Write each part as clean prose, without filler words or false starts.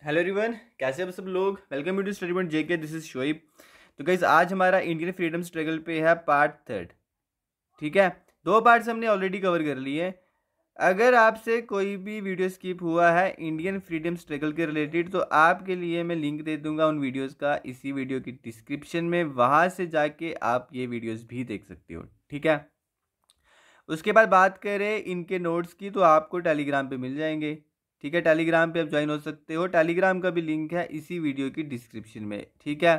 Hello everyone, कैसे हैं आप सब लोग। Welcome to study point JK. This is Shoaib. तो गाइस, आज हमारा इंडियन फ्रीडम स्ट्रगल पे है पार्ट थर्ड। ठीक है, दो पार्ट्स हमने ऑलरेडी कवर कर लिए हैं। अगर आपसे कोई भी वीडियो स्किप हुआ है इंडियन फ्रीडम स्ट्रगल के रिलेटेड, तो आपके लिए मैं लिंक दे दूंगा उन वीडियोस का इसी वीडियो की डिस्क्रिप्शन में। वहां से जाके आप ये वीडियोस भी देख सकते हो। ठीक है, उसके बाद बात करें इनके नोट्स की, तो आपको टेलीग्राम पे मिल जाएंगे। ठीक है, टेलीग्राम पे आप ज्वाइन हो सकते हो। टेलीग्राम का भी लिंक है इसी वीडियो की डिस्क्रिप्शन में। ठीक है,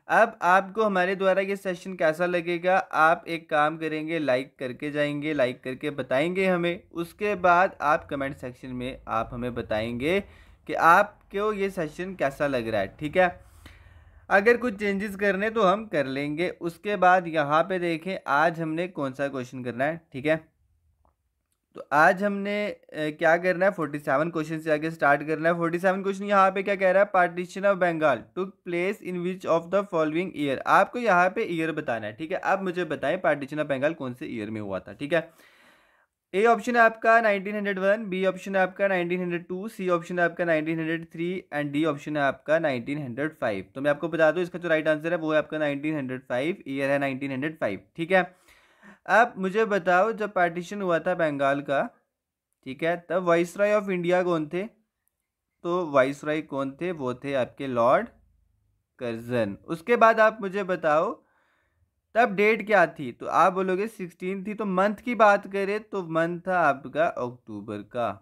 अब आपको हमारे द्वारा ये सेशन कैसा लगेगा, आप एक काम करेंगे, लाइक करके जाएंगे, लाइक करके बताएंगे हमें। उसके बाद आप कमेंट सेक्शन में आप हमें बताएंगे कि आपको ये सेशन कैसा लग रहा है। ठीक है, अगर कुछ चेंजेस करने तो हम कर लेंगे। उसके बाद यहाँ पे देखें आज हमने कौन सा क्वेश्चन करना है। ठीक है, तो आज हमने क्या करना है, 47 क्वेश्चन से आगे स्टार्ट करना है। 47 क्वेश्चन यहाँ पे क्या कह रहा है, partition of Bengal took place in which of the following year. आपको यहाँ पे ईयर बताना है। ठीक है, अब मुझे बताएं पार्टीशन ऑफ बंगाल कौन से ईयर में हुआ था। ठीक है, ए ऑप्शन है आपका 1901, बी ऑप्शन है आपका 1902, सी ऑप्शन है आपका 1903 एंड डी ऑप्शन है आपका 1905। तो मैं आपको बता दूं इसका जो राइट आंसर है वो है आपका 1905, ईयर है 1905। ठीक है, अब मुझे बताओ जब पार्टीशन हुआ था बंगाल का, ठीक है, तब वाइसरॉय ऑफ इंडिया कौन थे। तो वाइसरॉय कौन थे, वो थे आपके लॉर्ड कर्जन। उसके बाद आप मुझे बताओ तब डेट क्या थी, तो आप बोलोगे 16 थी। तो मंथ की बात करें तो मंथ था आपका अक्टूबर का।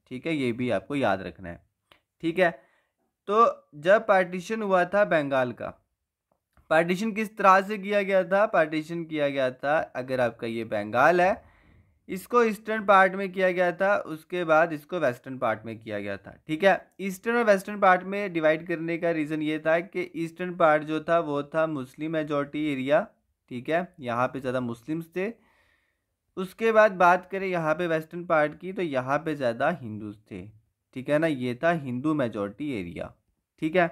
ठीक है, ये भी आपको याद रखना है। ठीक है, तो जब पार्टीशन हुआ था बंगाल का, पार्टीशन किस तरह से किया गया था, पार्टीशन किया गया था, अगर आपका ये बंगाल है इसको ईस्टर्न पार्ट में किया गया था, उसके बाद इसको वेस्टर्न पार्ट में किया गया था। ठीक है, ईस्टर्न और वेस्टर्न पार्ट में डिवाइड करने का रीज़न ये था कि ईस्टर्न पार्ट जो था वो था मुस्लिम मेजॉरिटी एरिया। ठीक है, यहाँ पे ज़्यादा मुस्लिम्स थे। उसके बाद बात करें यहाँ पे वेस्टर्न पार्ट की, तो यहाँ पे ज़्यादा हिंदूज थे। ठीक है ना, ये था हिंदू मेजॉरिटी एरिया। ठीक है,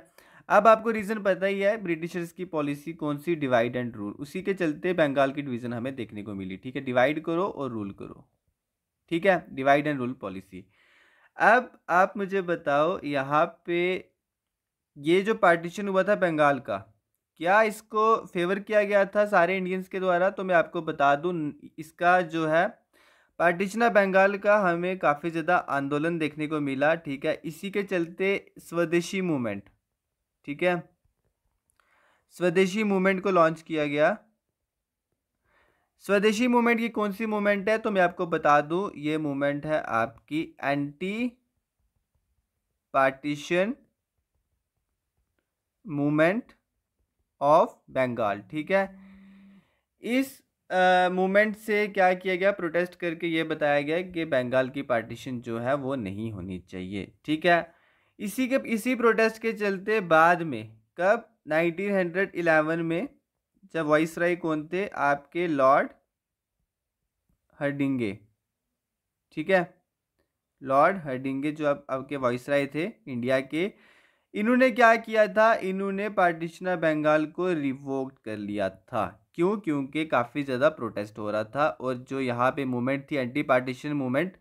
अब आपको रीज़न पता ही है, ब्रिटिशर्स की पॉलिसी कौन सी, डिवाइड एंड रूल। उसी के चलते बंगाल की डिवीज़न हमें देखने को मिली। ठीक है, डिवाइड करो और रूल करो। ठीक है, डिवाइड एंड रूल पॉलिसी। अब आप मुझे बताओ यहाँ पे ये जो पार्टीशन हुआ था बंगाल का, क्या इसको फेवर किया गया था सारे इंडियंस के द्वारा। तो मैं आपको बता दूं इसका जो है पार्टीशन ऑफ बंगाल का हमें काफ़ी ज़्यादा आंदोलन देखने को मिला। ठीक है, इसी के चलते स्वदेशी मूवमेंट, ठीक है, स्वदेशी मूवमेंट को लॉन्च किया गया। स्वदेशी मूवमेंट की कौन सी मूवमेंट है, तो मैं आपको बता दूं ये मूवमेंट है आपकी anti partition movement of Bengal. ठीक है, इस मूवमेंट से क्या किया गया, प्रोटेस्ट करके ये बताया गया कि बंगाल की पार्टीशन जो है वो नहीं होनी चाहिए। ठीक है, इसी प्रोटेस्ट के चलते बाद में कब 1911 में जब वाइसराय कौन थे, आपके लॉर्ड हर्डिंगे। ठीक है, लॉर्ड हर्डिंगे जो अब आपके वाइसराय थे इंडिया के, इन्होंने क्या किया था, इन्होंने पार्टीशन ऑफ बंगाल को रिवोक्ड कर लिया था। क्यों, क्योंकि काफ़ी ज़्यादा प्रोटेस्ट हो रहा था। और जो यहाँ पे मूवमेंट थी एंटी पार्टीशन मूवमेंट,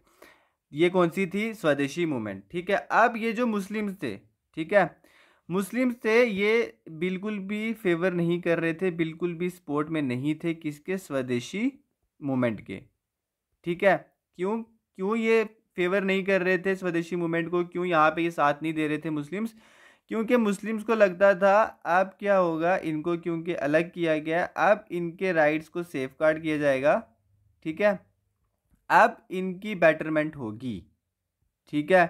ये कौन सी थी, स्वदेशी मूवमेंट। ठीक है, अब ये जो मुस्लिम्स थे, ठीक है, मुस्लिम्स थे, ये बिल्कुल भी फेवर नहीं कर रहे थे, बिल्कुल भी सपोर्ट में नहीं थे किसके, स्वदेशी मूवमेंट के। ठीक है, क्यों क्यों ये फेवर नहीं कर रहे थे स्वदेशी मूवमेंट को, क्यों यहाँ पे ये साथ नहीं दे रहे थे मुस्लिम्स, क्योंकि मुस्लिम्स को लगता था अब क्या होगा, इनको क्योंकि अलग किया गया, अब इनके राइट्स को सेफ गार्ड किया जाएगा। ठीक है, अब इनकी बेटरमेंट होगी। ठीक है,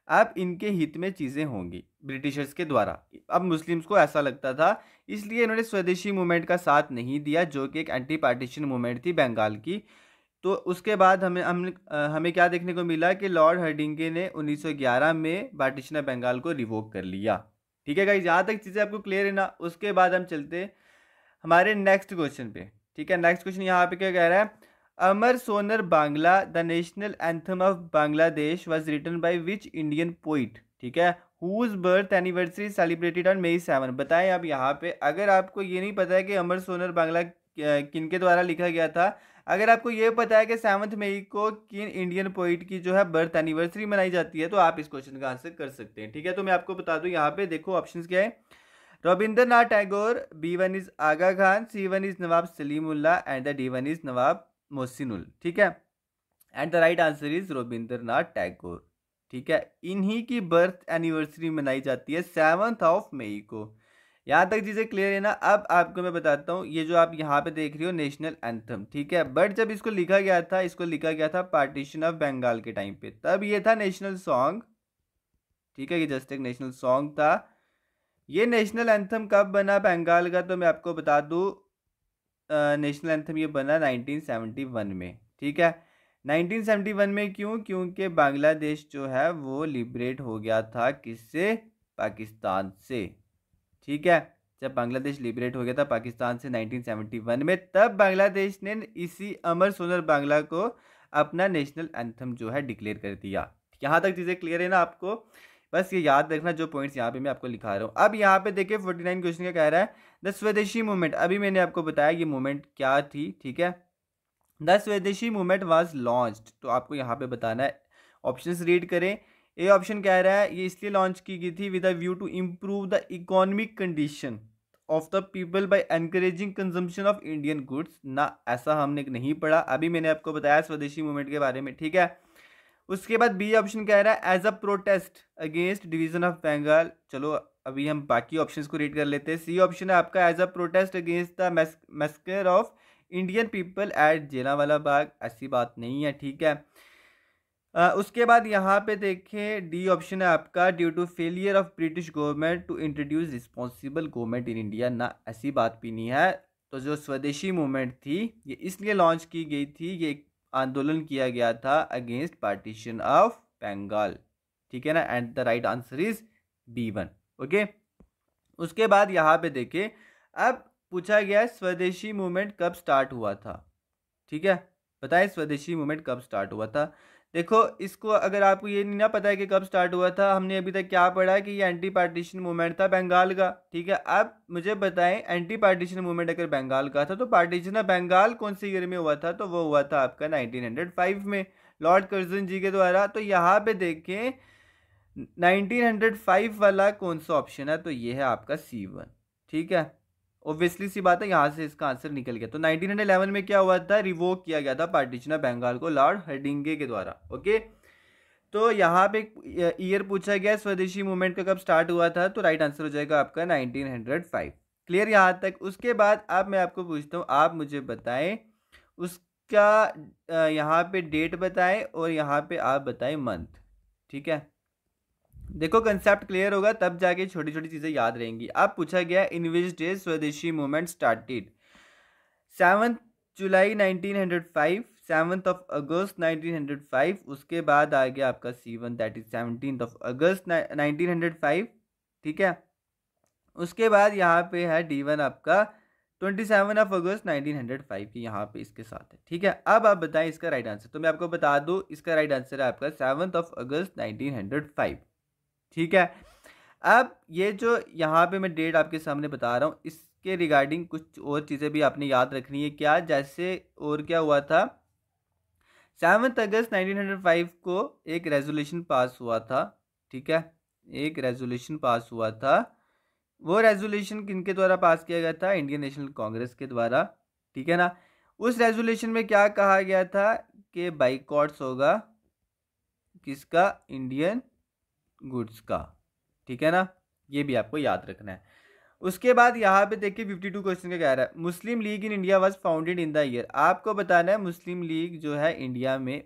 अब इनके हित में चीज़ें होंगी ब्रिटिशर्स के द्वारा। अब मुस्लिम्स को ऐसा लगता था, इसलिए इन्होंने स्वदेशी मूवमेंट का साथ नहीं दिया, जो कि एक एंटी पार्टीशन मूवमेंट थी बंगाल की। तो उसके बाद हमें क्या देखने को मिला कि लॉर्ड हर्डिंगे ने 1911 में पार्टीशन ऑफ बंगाल को रिवोक कर लिया। ठीक है गाइस, यहाँ तक चीज़ें आपको क्लियर है ना। उसके बाद हम चलते हैं हमारे नेक्स्ट क्वेश्चन पे। ठीक है, नेक्स्ट क्वेश्चन यहाँ पे क्या कह रहा है, Amar Sonar Bangla the national anthem of Bangladesh was written by which Indian poet. ठीक है, whose birth anniversary celebrated on May 7। बताएं आप यहाँ पे, अगर आपको ये नहीं पता है कि अमर सोनर बांग्ला किन के द्वारा लिखा गया था, अगर आपको ये पता है कि 7 मई को किन इंडियन पोइट की जो है बर्थ एनिवर्सरी मनाई जाती है तो आप इस क्वेश्चन का आंसर कर सकते हैं। ठीक है, तो मैं आपको बता दूं यहाँ पे देखो ऑप्शंस क्या है। Rabindranath Tagore, B1 is Aga Khan, C1 is Nawab Salimullah and the D1 is Nawab Mohsinul. ठीक है, and the right answer is Rabindranath Tagore. ठीक है, इन्हीं की बर्थ एनिवर्सरी मनाई जाती है 7 मई को। यहाँ तक चीज़ें क्लियर है ना। अब आपको मैं बताता हूँ, ये जो आप यहाँ पे देख रही हो नेशनल एंथम, ठीक है, बट जब इसको लिखा गया था, इसको लिखा गया था पार्टीशन ऑफ बंगाल के टाइम पे, तब ये था नेशनल सॉन्ग। ठीक है, ये जस्ट एक नेशनल सॉन्ग था। ये नेशनल एंथम कब बना बंगाल का, तो मैं आपको बता दूँ नेशनल एंथम ये बना 1971 में। ठीक है, 1971 में क्यों? क्योंकि बांग्लादेश जो है वो लिबरेट हो गया था किससे? पाकिस्तान से। ठीक है, जब बांग्लादेश लिबरेट हो गया था पाकिस्तान से 1971 में, तब बांग्लादेश ने इसी अमर सोनर बांग्ला को अपना नेशनल एंथम जो है डिक्लेयर कर दिया। यहाँ तक चीज़ें क्लियर है ना आपको? बस ये याद रखना जो पॉइंट्स यहाँ पे मैं आपको लिखा रहा हूँ। अब यहाँ पे देखिए 49 क्वेश्चन क्या कह रहा है, द स्वदेशी मूवमेंट। अभी मैंने आपको बताया ये मूवमेंट क्या थी। ठीक है, द स्वदेशी मूवमेंट वाज लॉन्च्ड, तो आपको यहाँ पे बताना है। ऑप्शंस रीड करें। ए ऑप्शन कह रहा है ये इसलिए लॉन्च की गई थी with a view to improve the economic condition of the people by encouraging consumption of Indian goods. ना, ऐसा हमने नहीं पढ़ा, अभी मैंने आपको बताया स्वदेशी मूवमेंट के बारे में। ठीक है, उसके बाद बी ऑप्शन कह रहा है as a protest against division of Bengal. चलो अभी हम बाकी ऑप्शंस को रीड कर लेते हैं। सी ऑप्शन है आपका as a protest against the massacre of Indian people at Jallianwala Bagh. ऐसी बात नहीं है। ठीक है, उसके बाद यहाँ पे देखें डी ऑप्शन है आपका due to failure of British government to introduce responsible government in India. ना, ऐसी बात भी नहीं है। तो जो स्वदेशी मूवमेंट थी ये इसलिए लॉन्च की गई थी, ये एक आंदोलन किया गया था अगेंस्ट पार्टीशन ऑफ बंगाल। ठीक है ना, and the right answer is B1। Okay, उसके बाद यहाँ पे देखें, अब पूछा गया स्वदेशी मूवमेंट कब स्टार्ट हुआ था। ठीक है, बताएं स्वदेशी मूवमेंट कब स्टार्ट हुआ था। देखो इसको अगर आपको ये नहीं ना पता है कि कब स्टार्ट हुआ था, हमने अभी तक क्या पढ़ा कि ये एंटी पार्टीशन मूवमेंट था बंगाल का। ठीक है, अब मुझे बताएं एंटी पार्टीशन मूवमेंट अगर बंगाल का था तो पार्टीशन ऑफ बंगाल कौन से ईयर में हुआ था, तो वो हुआ था आपका 1905 में लॉर्ड कर्जन जी के द्वारा। तो यहाँ पे देखें 1905 वाला कौन सा ऑप्शन है, तो ये है आपका C1। ठीक है, ऑब्वियसली सी बात है, यहाँ से इसका आंसर निकल गया। तो 1911 में क्या हुआ था, रिवोक किया गया था पार्टीशन ऑफ बंगाल को लॉर्ड हर्डिंगे के द्वारा। ओके, तो यहाँ पे ईयर पूछा गया स्वदेशी मूवमेंट का कब स्टार्ट हुआ था, तो राइट आंसर हो जाएगा आपका 1905। क्लियर यहाँ तक? उसके बाद अब मैं आपको पूछता हूँ, आप मुझे बताएं उसका यहाँ पे डेट बताएं और यहाँ पे आप बताएं मंथ। ठीक है, देखो कंसेप्ट क्लियर होगा तब जाके छोटी छोटी चीजें याद रहेंगी। अब पूछा गया इन विच डे स्वदेशी मूवमेंट स्टार्टेड। 7 जुलाई 1905, 7 अगस्त 1905। उसके बाद आ गया आपका C1 दैट इज 17 अगस्त 1905। ठीक है, उसके बाद यहाँ पे है D1 आपका 27 अगस्त 1905 यहाँ पे इसके साथ है। ठीक है, अब आप बताएं इसका राइट आंसर। तो मैं आपको बता दूं इसका राइट आंसर है आपका 7 अगस्त 1905। ठीक है, अब ये जो यहाँ पे मैं डेट आपके सामने बता रहा हूँ इसके रिगार्डिंग कुछ और चीज़ें भी आपने याद रखनी है। क्या? जैसे और क्या हुआ था, 7 अगस्त 1905 को एक रेजोल्यूशन पास हुआ था। ठीक है, एक रेजोल्यूशन पास हुआ था। वो रेजोल्यूशन किनके द्वारा पास किया गया था? इंडियन नेशनल कांग्रेस के द्वारा। ठीक है ना, उस रेजोल्यूशन में क्या कहा गया था कि बाइकॉट्स होगा किसका? इंडियन गुड्स का। ठीक है ना, ये भी आपको याद रखना है। उसके बाद यहाँ पे देखिए 52 क्वेश्चन का कह रहा है Muslim League in India was founded in the year. आपको बताना है मुस्लिम लीग जो है इंडिया में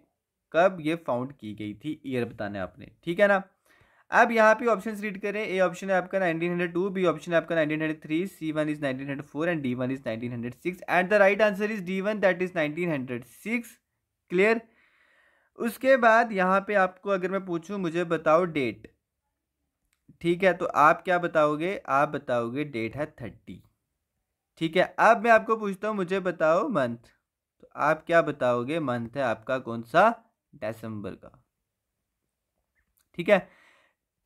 कब ये फाउंड की गई थी, ईयर बताना है आपने। ठीक है ना, अब यहाँ पे ऑप्शंस रीड करें। ए ऑप्शन है आपका 1902, बी ऑप्शन है आपका 1903, C1 is 1904 and D1 is 1906 and the right answer is D1 that is 1906। Clear? उसके बाद यहाँ पे आपको अगर मैं पूछूं मुझे बताओ डेट। ठीक है, तो आप क्या बताओगे? आप बताओगे डेट है 30। ठीक है, अब मैं आपको पूछता हूँ मुझे बताओ मंथ। तो आप क्या बताओगे? मंथ है आपका कौन सा? दिसंबर का। ठीक है,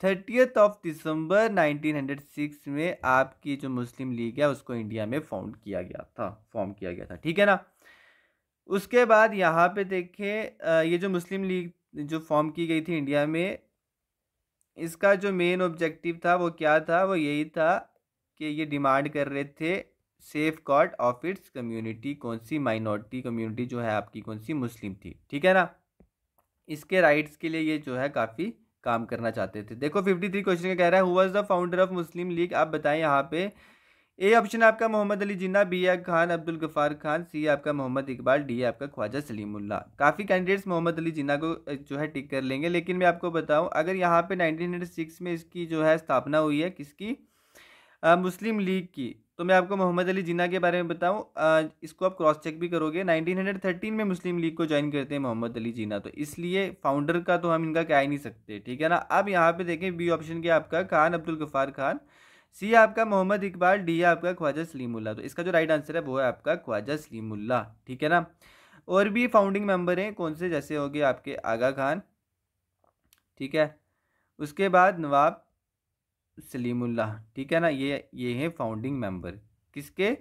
30 दिसंबर 1906 में आपकी जो मुस्लिम लीग है उसको इंडिया में फाउंड किया गया था, फॉर्म किया गया था। ठीक है ना, उसके बाद यहाँ पे देखें ये जो मुस्लिम लीग जो फॉर्म की गई थी इंडिया में, इसका जो मेन ऑब्जेक्टिव था वो क्या था, वो यही था कि ये डिमांड कर रहे थे safe guard of its community. कौन सी माइनॉरिटी कम्युनिटी जो है आपकी, कौन सी, मुस्लिम थी, ठीक है ना। इसके राइट्स के लिए ये जो है काफ़ी काम करना चाहते थे। देखो 53 क्वेश्चन का कह रहा है who was the founder of Muslim league. आप बताएं यहाँ पे। ए ऑप्शन है आपका मोहम्मद अली जिन्ना, बी है खान अब्दुल गफ्फार खान, सी है आपका मोहम्मद इकबाल, डी है आपका ख्वाजा सलीमुल्लाह। काफ़ी कैंडिडेट्स मोहम्मद अली जिन्ना को जो है टिक कर लेंगे, लेकिन मैं आपको बताऊं अगर यहाँ पे 1906 में इसकी जो है स्थापना हुई है, किसकी, मुस्लिम लीग की, तो मैं आपको मोहम्मद अली जिन्ना के बारे में बताऊं, इसको आप क्रॉस चेक भी करोगे, 1913 में मुस्लिम लीग को ज्वाइन करते हैं मोहम्मद अली जिन्ना, तो इसलिए फाउंडर का तो हम इनका कह ही नहीं सकते, ठीक है ना। अब यहाँ पे देखें बी ऑप्शन क्या आपका खान अब्दुल गफ्फार खान, सी है आपका मोहम्मद इकबाल, डी है आपका ख्वाजा सलीमुल्लाह। तो इसका जो राइट आंसर है वो है आपका ख्वाजा सलीमुल्लाह, ठीक है ना। और भी फाउंडिंग मेंबर हैं कौन से, जैसे हो गए आपके आगा खान, ठीक है, उसके बाद नवाब सलीमुल्लाह, ठीक है ना। ये हैं फाउंडिंग मेंबर किसके,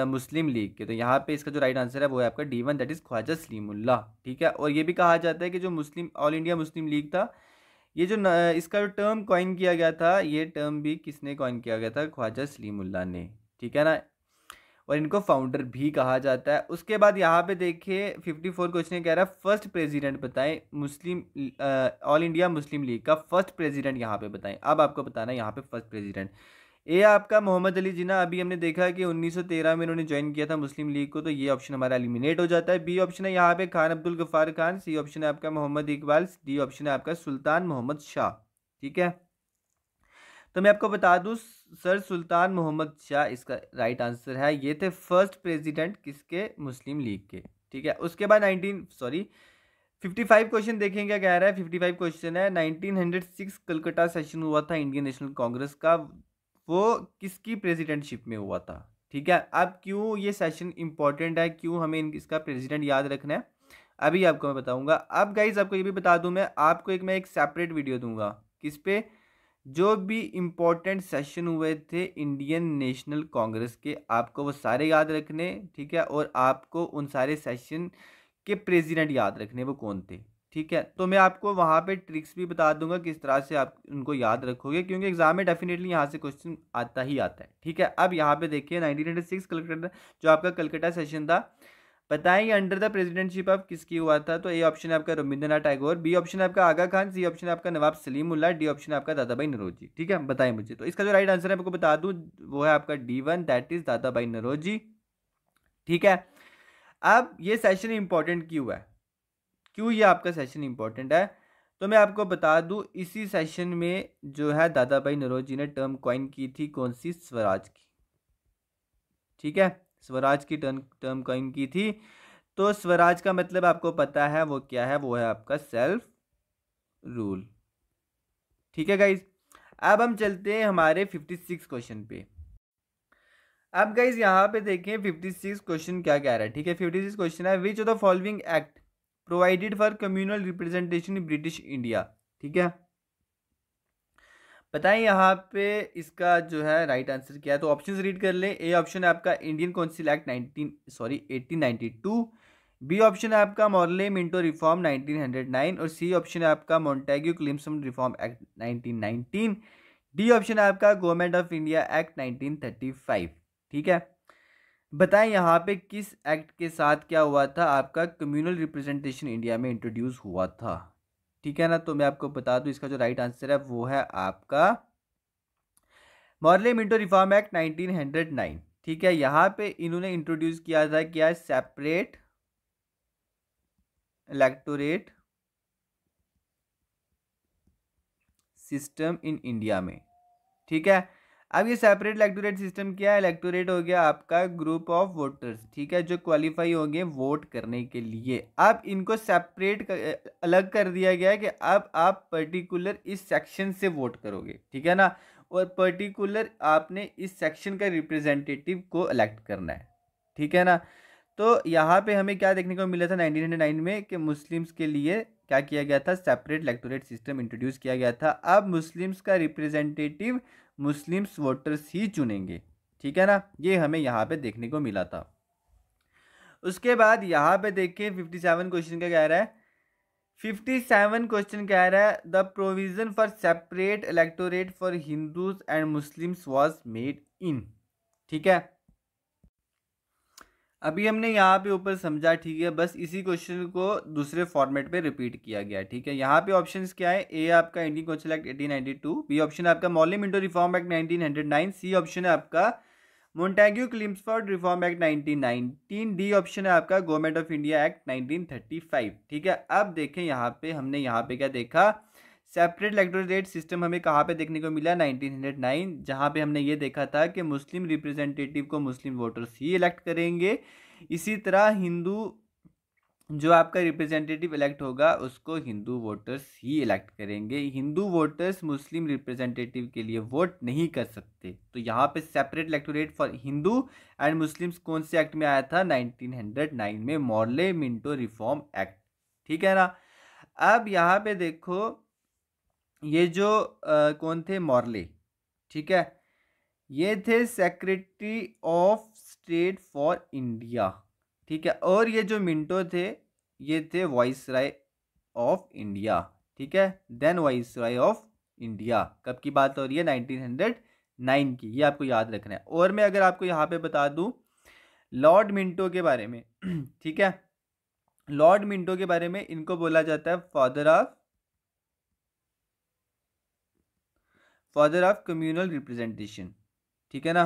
मुस्लिम लीग के। तो यहाँ पे इसका जो राइट आंसर है वो है आपका D1, that is Khwaja Salimullah, ठीक है। और ये भी कहा जाता है कि जो मुस्लिम ऑल इंडिया मुस्लिम लीग था, ये जो इसका जो टर्म कॉइन किया गया था, ये टर्म भी किसने कॉइन किया गया था, ख्वाजा सलीमुल्लाह ने, ठीक है ना। और इनको फाउंडर भी कहा जाता है। उसके बाद यहाँ पे देखिए 54 क्वेश्चन कह रहा है फर्स्ट प्रेसिडेंट बताएं मुस्लिम ऑल इंडिया मुस्लिम लीग का फर्स्ट प्रेसिडेंट यहाँ पे बताएं। अब आपको बताना है यहाँ पे फर्स्ट प्रेसिडेंट। ए आपका मोहम्मद अली जिन्ना, अभी हमने देखा कि 1913 में इन्होंने ज्वाइन किया था मुस्लिम लीग को, तो ये ऑप्शन हमारा एलिमिनेट हो जाता है। बी ऑप्शन है यहाँ पे खान अब्दुल गफ्फार खान, सी ऑप्शन है आपका मोहम्मद इकबाल, डी ऑप्शन है आपका सुल्तान मोहम्मद शाह, ठीक है। तो मैं आपको बता दूं सर सुल्तान मोहम्मद शाह इसका राइट आंसर है। ये थे फर्स्ट प्रेसिडेंट किसके, मुस्लिम लीग के, ठीक है। उसके बाद 55 क्वेश्चन देखें क्या कह रहा है। 55 क्वेश्चन है 1906 कलकत्ता सेशन हुआ था इंडियन नेशनल कांग्रेस का, वो किसकी प्रेसिडेंटशिप में हुआ था, ठीक है। अब क्यों ये सेशन इंपॉर्टेंट है, क्यों हमें इसका प्रेसिडेंट याद रखना है, अभी आपको मैं बताऊंगा। अब गाइज आपको ये भी बता दूं, मैं आपको एक सेपरेट वीडियो दूंगा किस पे, जो भी इम्पोर्टेंट सेशन हुए थे इंडियन नेशनल कांग्रेस के, आपको वो सारे याद रखने, ठीक है। और आपको उन सारे सेशन के प्रेसिडेंट याद रखने वो कौन थे, ठीक है। तो मैं आपको वहाँ पे ट्रिक्स भी बता दूंगा किस तरह से आप उनको याद रखोगे, क्योंकि एग्जाम में डेफिनेटली यहाँ से क्वेश्चन आता ही आता है, ठीक है। अब यहाँ पे देखिए 1906 कलकत्ता जो आपका कलकत्ता सेशन था, बताएं ये अंडर द प्रेसिडेंटशिप ऑफ किसकी हुआ था। तो ए ऑप्शन है आपका रविंद्रनाथ टैगोर, बी ऑप्शन है आपका आगा खान, सी ऑप्शन है आपका नवाब सलीमुल्लाह, डी ऑप्शन है आपका दादा भाई नौरोजी, ठीक है। बताएं मुझे। तो इसका जो राइट आंसर है आपको बता दूं वो है आपका D1, दैट इज दादा भाई नौरोजी, ठीक है। अब ये सेशन इंपॉर्टेंट क्यों है, क्यों ये आपका सेशन इंपॉर्टेंट है, तो मैं आपको बता दूं इसी सेशन में जो है दादा भाई नौरोजी ने टर्म कॉइन की थी, कौन सी, स्वराज की, ठीक है। स्वराज की टर्म कॉइन की थी। तो स्वराज का मतलब आपको पता है वो क्या है, वो है आपका सेल्फ रूल, ठीक है गाइज। अब हम चलते हैं हमारे 56 क्वेश्चन पे। अब गाइज यहाँ पे देखें 56 क्वेश्चन क्या कह रहा है, ठीक है। 56 क्वेश्चन है विच of the following act provided for communal representation in British India, ठीक है। बताएं यहाँ पे इसका जो है राइट आंसर क्या है। तो ऑप्शंस रीड कर लें। ए ऑप्शन है आपका Indian council act 1892, B option है आपका मॉर्ले मिंटो रिफॉर्म 1909, और सी ऑप्शन है आपका मोंटेग्यू क्लिम्सन रिफॉर्म एक्ट 1919, डी ऑप्शन है आपका गवर्नमेंट ऑफ इंडिया एक्ट 1935, ठीक है। बताएं यहाँ पे किस एक्ट के साथ क्या हुआ था, आपका कम्युनल रिप्रेजेंटेशन इंडिया में इंट्रोड्यूस हुआ था, ठीक है ना। तो मैं आपको बता दूं इसका जो राइट आंसर है वो है आपका मॉर्ले मिंटो रिफॉर्म एक्ट 1909, ठीक है। यहाँ पे इन्होंने इंट्रोड्यूस किया था क्या, separate electorate system in India में, ठीक है। अब ये सेपरेट इलेक्टोरेट सिस्टम क्या है, इलेक्टोरेट हो गया आपका ग्रुप ऑफ वोटर्स, ठीक है, जो क्वालिफाई होंगे वोट करने के लिए। अब इनको सेपरेट अलग कर दिया गया है कि अब आप पर्टिकुलर इस सेक्शन से वोट करोगे, ठीक है ना। और पर्टिकुलर आपने इस सेक्शन का रिप्रेजेंटेटिव को इलेक्ट करना है, ठीक है ना। तो यहाँ पे हमें क्या देखने को मिला था 1909 में कि मुस्लिम्स के लिए क्या किया गया था, सेपरेट इलेक्टोरेट सिस्टम इंट्रोड्यूस किया गया था। अब मुस्लिम्स का रिप्रेजेंटेटिव मुस्लिम्स वोटर्स ही चुनेंगे, ठीक है ना। ये हमें यहाँ पे देखने को मिला था। उसके बाद यहाँ पे देखिए 57 क्वेश्चन का कह रहा है, 57 क्वेश्चन कह रहा है the provision for separate electorate for Hindus and Muslims was made in. ठीक है, अभी हमने यहाँ पे ऊपर समझा, ठीक है, बस इसी क्वेश्चन को दूसरे फॉर्मेट पे रिपीट किया गया। ठीक है, यहाँ पे ऑप्शंस क्या है, ए आपका Indian council act 1892, B option है आपका Morley Minto reform act 1909, C option है आपका Montagu Chelmsford reform act 1919, D option है आपका गवर्नमेंट ऑफ इंडिया एक्ट 1935। ठीक है, अब देखें यहाँ पे हमने यहाँ पे क्या देखा, सेपरेट इलेक्टोरेट सिस्टम हमें कहाँ पे देखने को मिला, 1909, जहाँ पे हमने ये देखा था कि मुस्लिम रिप्रेजेंटेटिव को मुस्लिम वोटर्स ही इलेक्ट करेंगे। इसी तरह हिंदू जो आपका रिप्रेजेंटेटिव इलेक्ट होगा उसको हिंदू वोटर्स ही इलेक्ट करेंगे, हिंदू वोटर्स मुस्लिम रिप्रेजेंटेटिव के लिए वोट नहीं कर सकते। तो यहाँ पे separate electorate for Hindu and Muslims कौन से एक्ट में आया था, 1909 में, मॉर्ले मिंटो रिफॉर्म एक्ट। ठीक है ना। अब यहाँ पे देखो ये जो कौन थे, मॉर्ले, ठीक है, ये थे secretary of state for India. ठीक है, और ये जो मिंटो थे ये थे वाइसराय ऑफ इंडिया। ठीक है, देन वाइसराय ऑफ इंडिया कब की बात हो रही है, 1909 की, ये आपको याद रखना है। और मैं अगर आपको यहाँ पे बता दूं लॉर्ड मिंटो के बारे में ठीक है, लॉर्ड मिंटो के बारे में, इनको बोला जाता है फादर ऑफ कम्युनल रिप्रेजेंटेशन। ठीक है ना,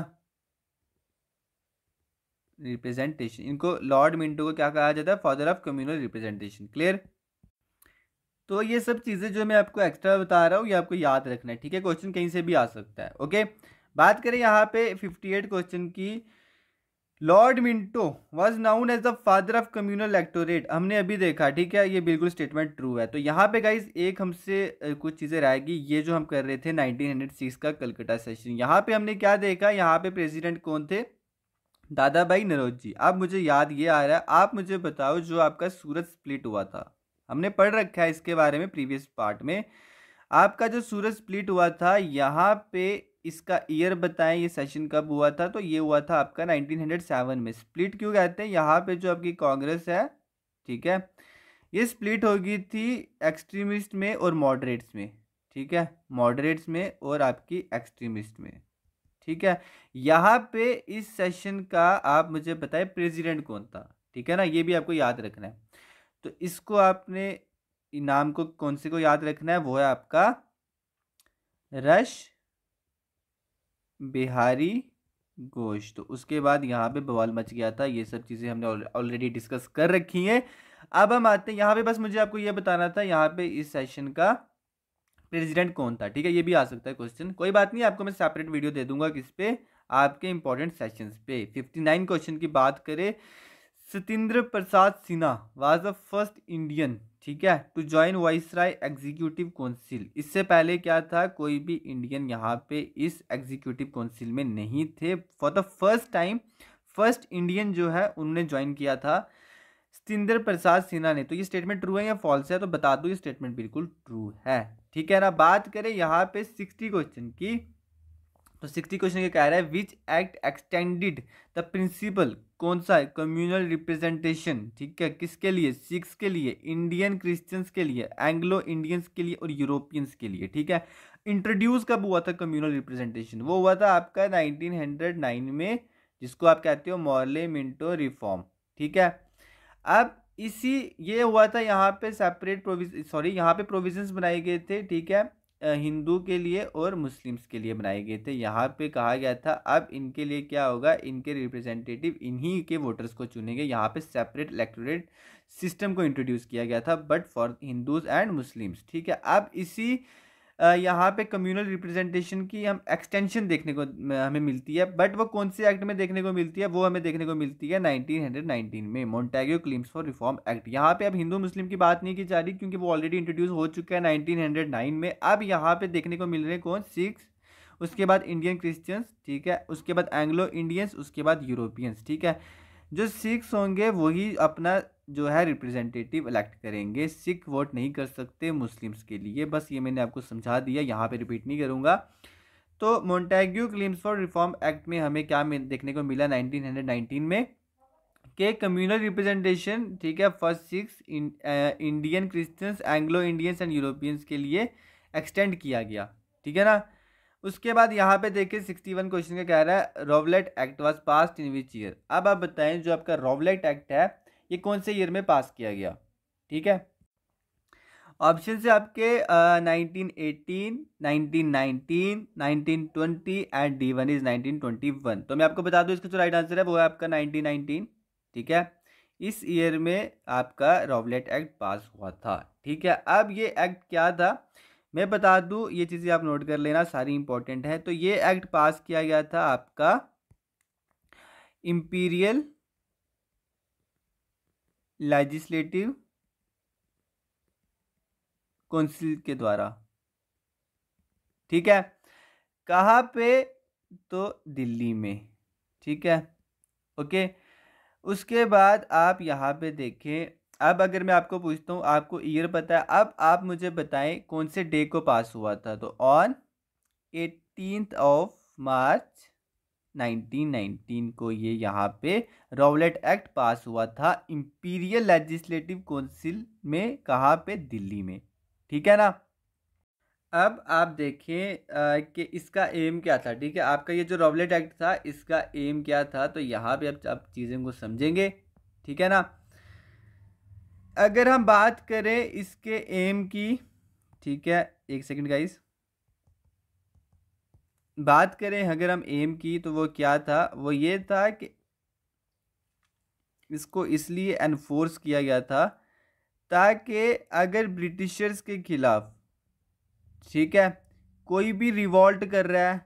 रिप्रेजेंटेशन, इनको लॉर्ड मिंटो को क्या कहा जाता है, father of communal representation. Clear. तो ये सब चीज़ें जो मैं आपको एक्स्ट्रा बता रहा हूँ ये आपको याद रखना है। ठीक है, क्वेश्चन कहीं से भी आ सकता है। ओके, बात करें यहाँ पे 58 क्वेश्चन की, Lord Minto was known as the father of communal electorate, हमने अभी देखा। ठीक है, ये बिल्कुल स्टेटमेंट ट्रू है। तो यहाँ पे गाइज एक हमसे कुछ चीज़ें रहेगी, ये जो हम कर रहे थे 1906 का कलकत्ता सेशन, यहाँ पे हमने क्या देखा, यहाँ पे प्रेसिडेंट कौन थे, दादा भाई नौरोजी। अब मुझे याद ये आ रहा है, आप मुझे बताओ जो आपका सूरत स्प्लिट हुआ था, हमने पढ़ रखा है इसके बारे में प्रीवियस पार्ट में, आपका जो सूरत स्प्लिट हुआ था यहाँ पे इसका ईयर बताएं, ये सेशन कब हुआ था, तो ये हुआ था आपका 1907 में। स्प्लिट क्यों कहते हैं, यहाँ पे जो आपकी कांग्रेस है, ठीक है, ये स्प्लिट हो गई थी एक्सट्रीमिस्ट में और मॉडरेट्स में। ठीक है, मॉडरेट्स में और आपकी एक्सट्रीमिस्ट में। ठीक है, यहाँ पे इस सेशन का आप मुझे बताएं प्रेसिडेंट कौन था। ठीक है ना, ये भी आपको याद रखना है। तो इसको आपने नाम को कौन से को याद रखना है, वो है आपका रश बिहारी घोष। तो उसके बाद यहाँ पे बवाल मच गया था, ये सब चीज़ें हमने ऑलरेडी डिस्कस कर रखी हैं। अब हम आते हैं यहाँ पे, बस मुझे आपको ये बताना था यहाँ पे इस सेशन का प्रेसिडेंट कौन था। ठीक है, ये भी आ सकता है क्वेश्चन, कोई बात नहीं, आपको मैं सेपरेट वीडियो दे दूंगा किस पे, आपके इंपॉर्टेंट सेशंस पे। 59 क्वेश्चन की बात करें, Satyendra Prasad Sinha was the first Indian, ठीक है, to join viceroy executive council. इससे पहले क्या था, कोई भी इंडियन यहाँ पे इस एग्जीक्यूटिव काउंसिल में नहीं थे। For the first time first Indian जो है उन्होंने ज्वाइन किया था सत्येंद्र प्रसाद सिन्हा ने। तो ये स्टेटमेंट ट्रू है या फॉल्स है, तो बता दो, ये स्टेटमेंट बिल्कुल ट्रू है। ठीक है ना। बात करें यहाँ पे 60 क्वेश्चन की, तो 60 क्वेश्चन ये कह रहा है which act extended the principle, कौन सा है, कम्युनल रिप्रेजेंटेशन। ठीक है, किसके लिए, सिख्स के लिए, इंडियन क्रिश्चियंस के लिए, एंग्लो इंडियंस के लिए और यूरोपियंस के लिए। ठीक है, इंट्रोड्यूस कब हुआ था कम्युनल रिप्रेजेंटेशन, वो हुआ था आपका 1909 में, जिसको आप कहते हो मॉर्ले मिंटो रिफॉर्म। ठीक है, अब इसी ये हुआ था यहाँ पे सेपरेट यहाँ पे प्रोविजंस बनाए गए थे। ठीक है, हिंदू के लिए और मुस्लिम्स के लिए बनाए गए थे। यहाँ पे कहा गया था अब इनके लिए क्या होगा, इनके रिप्रेजेंटेटिव इन्हीं के वोटर्स को चुनेंगे। यहाँ पे सेपरेट इलेक्टोरेट सिस्टम को इंट्रोड्यूस किया गया था, but for Hindus and Muslims. ठीक है, अब इसी यहाँ पे कम्युनल रिप्रेजेंटेशन की हम एक्सटेंशन देखने को हमें मिलती है, बट वो कौन से एक्ट में देखने को मिलती है, वो हमें देखने को मिलती है 1919 में, मोन्टेग्यू क्लिम्सफोर्ड रिफॉर्म एक्ट। यहाँ पे अब हिंदू मुस्लिम की बात नहीं की जा रही, क्योंकि वो ऑलरेडी इंट्रोड्यूस हो चुका है 1909 में। अब यहाँ पे देखने को मिल रहे कौन, सिख्स, उसके बाद इंडियन क्रिश्चियंस, ठीक है, उसके बाद एंग्लो इंडियंस, उसके बाद यूरोपियंस। ठीक है, जो सिख्स होंगे वही अपना जो है रिप्रेजेंटेटिव इलेक्ट करेंगे, सिख वोट नहीं कर सकते मुस्लिम्स के लिए। बस ये मैंने आपको समझा दिया, यहाँ पे रिपीट नहीं करूँगा। तो मोन्टेग्यू क्लिम्सफोर्ड रिफॉर्म एक्ट में हमें क्या देखने को मिला 1919 में, के कम्युनल रिप्रेजेंटेशन, ठीक है, first 6 Indian Christians, Anglo Indians and Europeans के लिए एक्सटेंड किया गया, ठीक है ना। उसके बाद यहाँ पे देखिए 61 क्वेश्चन का कह रहा है Rowlatt act was passed in which year. अब आप बताएं जो आपका रॉवलेट एक्ट है ये कौन से ईयर में पास किया गया, ठीक है। ऑप्शन से आपके 1918, 1919, 1920 एंड D1 इज 1921। तो मैं आपको बता दूं इसका जो राइट आंसर है वो है आपका 1919, ठीक है। इस ईयर में आपका रॉवलेट एक्ट पास हुआ था, ठीक है। अब ये एक्ट क्या था मैं बता दूं, ये चीज़ें आप नोट कर लेना, सारी इंपॉर्टेंट है। तो ये एक्ट पास किया गया था आपका इंपीरियल लेजिस्लेटिव काउंसिल के द्वारा, ठीक है। कहाँ पे, तो दिल्ली में, ठीक है, ओके। उसके बाद आप यहाँ पे देखें, अब अगर मैं आपको पूछता हूँ, आपको ईयर पता है, अब आप मुझे बताएं कौन से डे को पास हुआ था। तो ऑन 18 मार्च 1919 को ये यहाँ पे रॉवलेट एक्ट पास हुआ था इंपीरियल लेजिस्लेटिव काउंसिल में, कहाँ पे, दिल्ली में, ठीक है ना। अब आप देखें कि इसका एम क्या था, ठीक है। आपका ये जो रॉवलेट एक्ट था इसका एम क्या था, तो यहाँ पे आप चीज़ों को समझेंगे, ठीक है ना। अगर हम बात करें इसके एम की, ठीक है, एक सेकंड गाइस, बात करें अगर हम एम की तो वो क्या था, वो ये था कि इसको इसलिए एनफोर्स किया गया था ताकि अगर ब्रिटिशर्स के खिलाफ, ठीक है, कोई भी रिवॉल्ट कर रहा है,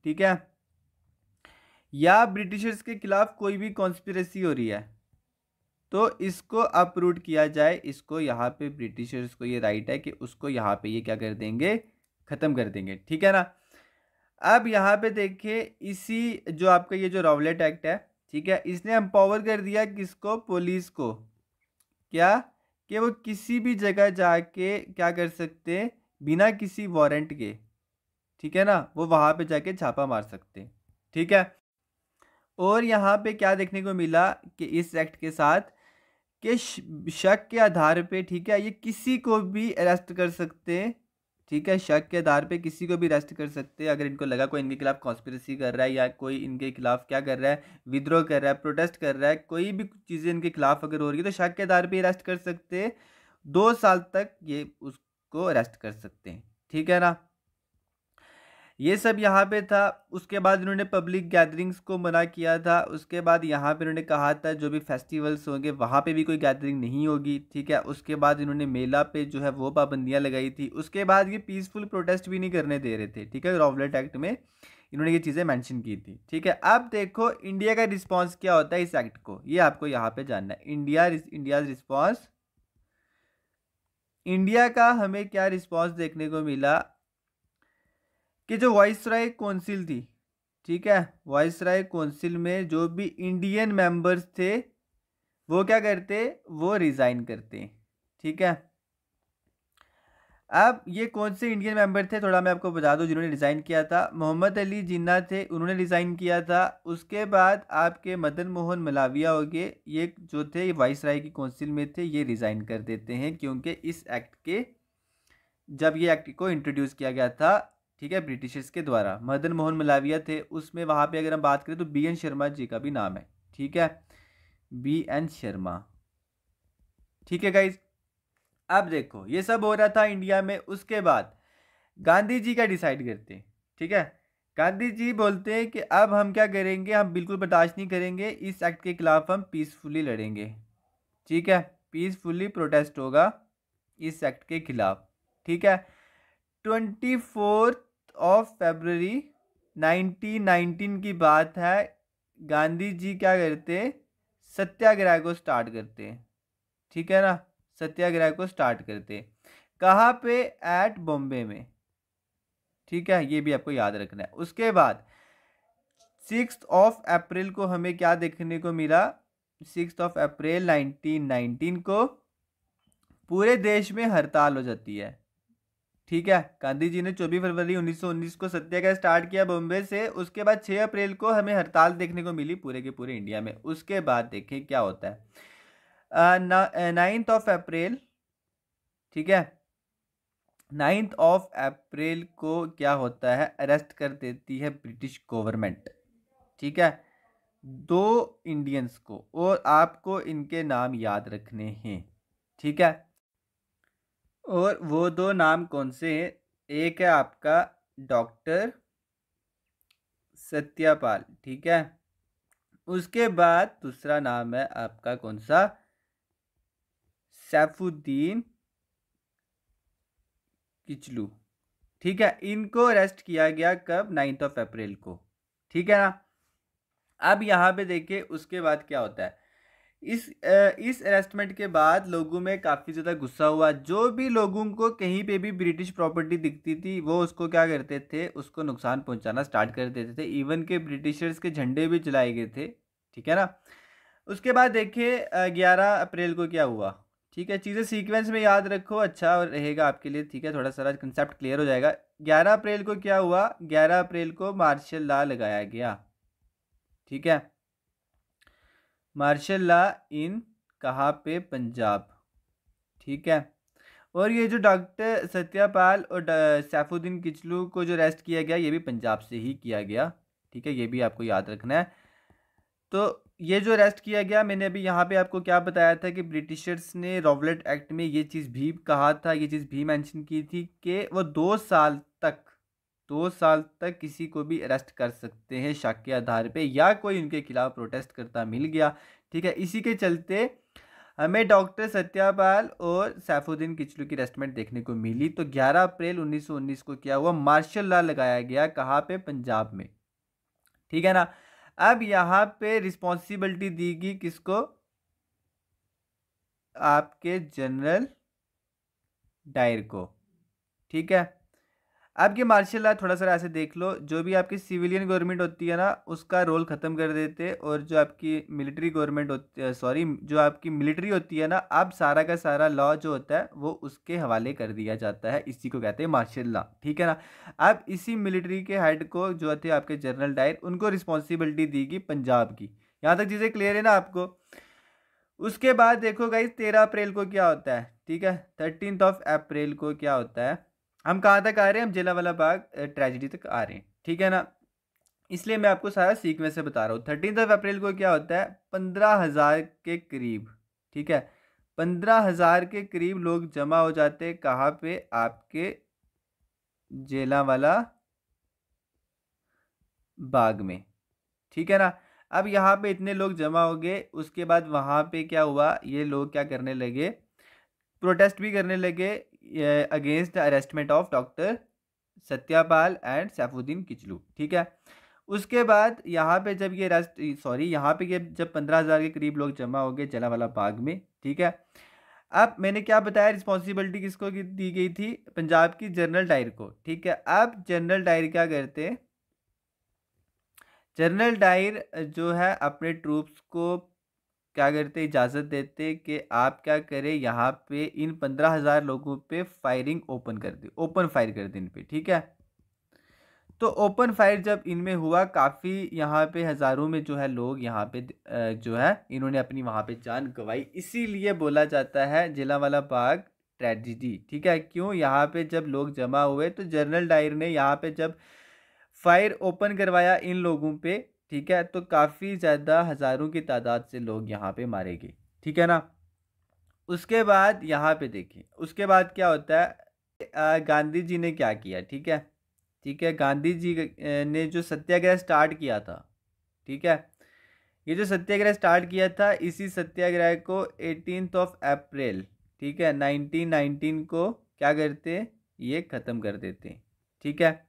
ठीक है, या ब्रिटिशर्स के खिलाफ कोई भी कॉन्स्पिरेसी हो रही है तो इसको अप्रूव किया जाए। इसको यहाँ पे ब्रिटिशर्स को ये राइट है कि उसको यहाँ पे ये क्या कर देंगे, ख़त्म कर देंगे, ठीक है ना। अब यहाँ पे देखिए इसी जो आपका ये जो रॉवलेट एक्ट है, ठीक है, इसने एम्पावर कर दिया किसको, पुलिस को, क्या, कि वो किसी भी जगह जाके क्या कर सकते हैं बिना किसी वारंट के, ठीक है ना, वो वहाँ पे जाके छापा मार सकते हैं, ठीक है। और यहाँ पे क्या देखने को मिला कि इस एक्ट के साथ कि शक के आधार पे, ठीक है, ये किसी को भी अरेस्ट कर सकते हैं, ठीक है, शक के आधार पे किसी को भी अरेस्ट कर सकते हैं अगर इनको लगा कोई इनके खिलाफ कॉन्स्पिरेसी कर रहा है या कोई इनके खिलाफ क्या कर रहा है, विद्रोह कर रहा है, प्रोटेस्ट कर रहा है, कोई भी चीज़ें इनके खिलाफ अगर हो रही है तो शक के आधार पे अरेस्ट कर सकते हैं, 2 साल तक ये उसको अरेस्ट कर सकते हैं, ठीक है ना। ये सब यहाँ पे था। उसके बाद इन्होंने पब्लिक गैदरिंग्स को मना किया था। उसके बाद यहाँ पे इन्होंने कहा था जो भी फेस्टिवल्स होंगे वहाँ पे भी कोई गैदरिंग नहीं होगी, ठीक है। उसके बाद इन्होंने मेला पे जो है वो पाबंदियाँ लगाई थी। उसके बाद ये पीसफुल प्रोटेस्ट भी नहीं करने दे रहे थे, ठीक है। रॉवलेट एक्ट में इन्होंने ये चीज़ें मैंशन की थी, ठीक है। अब देखो इंडिया का रिस्पॉन्स क्या होता है इस एक्ट को, ये आपको यहाँ पे जानना है। इंडिया रिस्पॉन्स, इंडिया का हमें क्या रिस्पॉन्स देखने को मिला कि जो वाइसराय काउंसिल थी, ठीक है, वाइसराय काउंसिल में जो भी इंडियन मेंबर्स थे वो क्या करते, वो रिज़ाइन करते, ठीक है। अब ये कौन से इंडियन मेंबर थे थोड़ा मैं आपको बता दूं जिन्होंने रिज़ाइन किया था। मोहम्मद अली जिन्ना थे, उन्होंने रिज़ाइन किया था। उसके बाद आपके मदन मोहन मलाविया हो गए, ये जो थे ये वाइसराय की काउंसिल में थे, ये रिज़ाइन कर देते हैं क्योंकि इस एक्ट के जब ये एक्ट को इंट्रोड्यूस किया गया था, ठीक है, ब्रिटिशर्स के द्वारा, मदन मोहन मलाविया थे उसमें। वहाँ पे अगर हम बात करें तो BN शर्मा जी का भी नाम है, ठीक है, BN शर्मा, ठीक है गाइज। अब देखो ये सब हो रहा था इंडिया में। उसके बाद गांधी जी का डिसाइड करते हैं, ठीक है। गांधी जी बोलते हैं कि अब हम क्या करेंगे, हम बिल्कुल बर्दाश्त नहीं करेंगे, इस एक्ट के खिलाफ हम पीसफुली लड़ेंगे, ठीक है, पीसफुली प्रोटेस्ट होगा इस एक्ट के खिलाफ, ठीक है। 24 फरवरी 1919 की बात है। गांधी जी क्या करते, सत्याग्रह को स्टार्ट करते हैं, ठीक है ना, सत्याग्रह को स्टार्ट करते। कहाँ पे, एट बॉम्बे में, ठीक है, ये भी आपको याद रखना है। उसके बाद 6 अप्रैल को हमें क्या देखने को मिला, 6 अप्रैल 1919 को पूरे देश में हड़ताल हो जाती है, ठीक है, गांधी जी ने 24 फरवरी 1919 को सत्याग्रह स्टार्ट किया बॉम्बे से। उसके बाद 6 अप्रैल को हमें हड़ताल देखने को मिली पूरे के पूरे इंडिया में। उसके बाद देखें क्या होता है। 9 अप्रैल, ठीक है, 9 अप्रैल को क्या होता है, अरेस्ट कर देती है ब्रिटिश गवर्नमेंट, ठीक है, 2 इंडियंस को, और आपको इनके नाम याद रखने हैं, ठीक है। और वो 2 नाम कौन से हैं? एक है आपका डॉक्टर सत्यापाल, ठीक है। उसके बाद दूसरा नाम है आपका कौन सा, सैफुद्दीन किचलू, ठीक है। इनको अरेस्ट किया गया कब, 9 अप्रैल को, ठीक है ना। अब यहाँ पे देखिए उसके बाद क्या होता है। इस अरेस्टमेंट के बाद लोगों में काफ़ी ज़्यादा गुस्सा हुआ। जो भी लोगों को कहीं पे भी ब्रिटिश प्रॉपर्टी दिखती थी वो उसको क्या करते थे, उसको नुकसान पहुंचाना स्टार्ट कर देते थे। इवन के ब्रिटिशर्स के झंडे भी जलाए गए थे, ठीक है ना। उसके बाद देखिए 11 अप्रैल को क्या हुआ, ठीक है। चीज़ें सीक्वेंस में याद रखो, अच्छा रहेगा आपके लिए, ठीक है, थोड़ा सारा कंसेप्ट क्लियर हो जाएगा। 11 अप्रैल को क्या हुआ, 11 अप्रैल को मार्शल लॉ लगाया गया, ठीक है। मार्शल लॉ इन कहाँ पे, पंजाब, ठीक है। और ये जो डॉक्टर सत्यापाल और सैफुद्दीन किचलू को जो अरेस्ट किया गया ये भी पंजाब से ही किया गया, ठीक है, ये भी आपको याद रखना है। तो ये जो अरेस्ट किया गया, मैंने अभी यहाँ पे आपको क्या बताया था कि ब्रिटिशर्स ने रॉवलेट एक्ट में ये चीज़ भी कहा था, ये चीज़ भी मेंशन की थी कि वो 2 साल तक किसी को भी अरेस्ट कर सकते हैं शक के आधार पे, या कोई उनके खिलाफ प्रोटेस्ट करता मिल गया, ठीक है। इसी के चलते हमें डॉक्टर सत्यापाल और सैफुद्दीन किचलू की अरेस्टमेंट देखने को मिली। तो 11 अप्रैल 1919 को क्या हुआ, मार्शल लॉ लगाया गया, कहाँ पे, पंजाब में, ठीक है ना। अब यहाँ पे रिस्पॉन्सिबिलिटी दी गई किसको, आपके जनरल डायर को, ठीक है। अब ये मार्शल लॉ थोड़ा सा ऐसे देख लो, जो भी आपकी सिविलियन गवर्नमेंट होती है ना उसका रोल ख़त्म कर देते, और जो आपकी मिलिट्री गवर्नमेंट होती है, सॉरी, जो आपकी मिलिट्री होती है ना, अब सारा का सारा लॉ जो होता है वो उसके हवाले कर दिया जाता है। इसी को कहते हैं मार्शल लॉ, ठीक है ना। अब इसी मिलिट्री के हेड को जो थे आपके जनरल डायर, उनको रिस्पॉन्सिबिलिटी दी गई पंजाब की। यहाँ तक चीज़ें क्लियर है ना आपको। उसके बाद देखो गाइस 13 अप्रैल को क्या होता है, ठीक है। 13 अप्रैल को क्या होता है, हम कहाँ तक आ रहे हैं, हम जलियांवाला बाग ट्रेजिडी तक आ रहे हैं, ठीक है ना। इसलिए मैं आपको सारा सीक्वेंस से बता रहा हूँ। 13 अप्रैल को क्या होता है, 15,000 के करीब, ठीक है, 15,000 के करीब लोग जमा हो जाते हैं कहाँ पे, आपके जलियांवाला बाग में, ठीक है ना। अब यहाँ पे इतने लोग जमा हो गए, उसके बाद वहाँ पे क्या हुआ, ये लोग क्या करने लगे, प्रोटेस्ट भी करने लगे against the arrestment of doctor Satyapal and Saifuddin Kitchlew, ठीक है। उसके बाद यहाँ पे जब ये यहाँ पे ये जब 15,000 के करीब लोग जमा हो गए जलियांवाला बाग में, ठीक है। अब मैंने क्या बताया, रिस्पॉन्सिबिलिटी किसको दी गई थी, पंजाब की जनरल डायर को, ठीक है। अब जनरल डायर क्या करते, जनरल डायर जो है अपने ट्रूप्स को क्या करते, इजाज़त देते कि आप क्या करें, यहाँ पे इन 15,000 लोगों पे फायरिंग ओपन कर दे, ओपन फायर कर दे इन पे, ठीक है। तो ओपन फायर जब इनमें हुआ, काफ़ी यहाँ पे हज़ारों में जो है लोग यहाँ पे जो है इन्होंने अपनी वहाँ पे जान गंवाई। इसीलिए बोला जाता है जलियांवाला बाग ट्रेजिडी, ठीक है। क्यों, यहाँ पे जब लोग जमा हुए तो जनरल डायर ने यहाँ पे जब फायर ओपन करवाया इन लोगों पे, ठीक है, तो काफ़ी ज़्यादा हज़ारों की तादाद से लोग यहाँ पे मारे गए, ठीक है ना। उसके बाद यहाँ पे देखिए उसके बाद क्या होता है, गांधी जी ने क्या किया, ठीक है, ठीक है। गांधी जी ने जो सत्याग्रह स्टार्ट किया था, ठीक है, ये जो सत्याग्रह स्टार्ट किया था, इसी सत्याग्रह को 18 अप्रैल, ठीक है, 1919 को क्या करते, ये ख़त्म कर देते, ठीक है।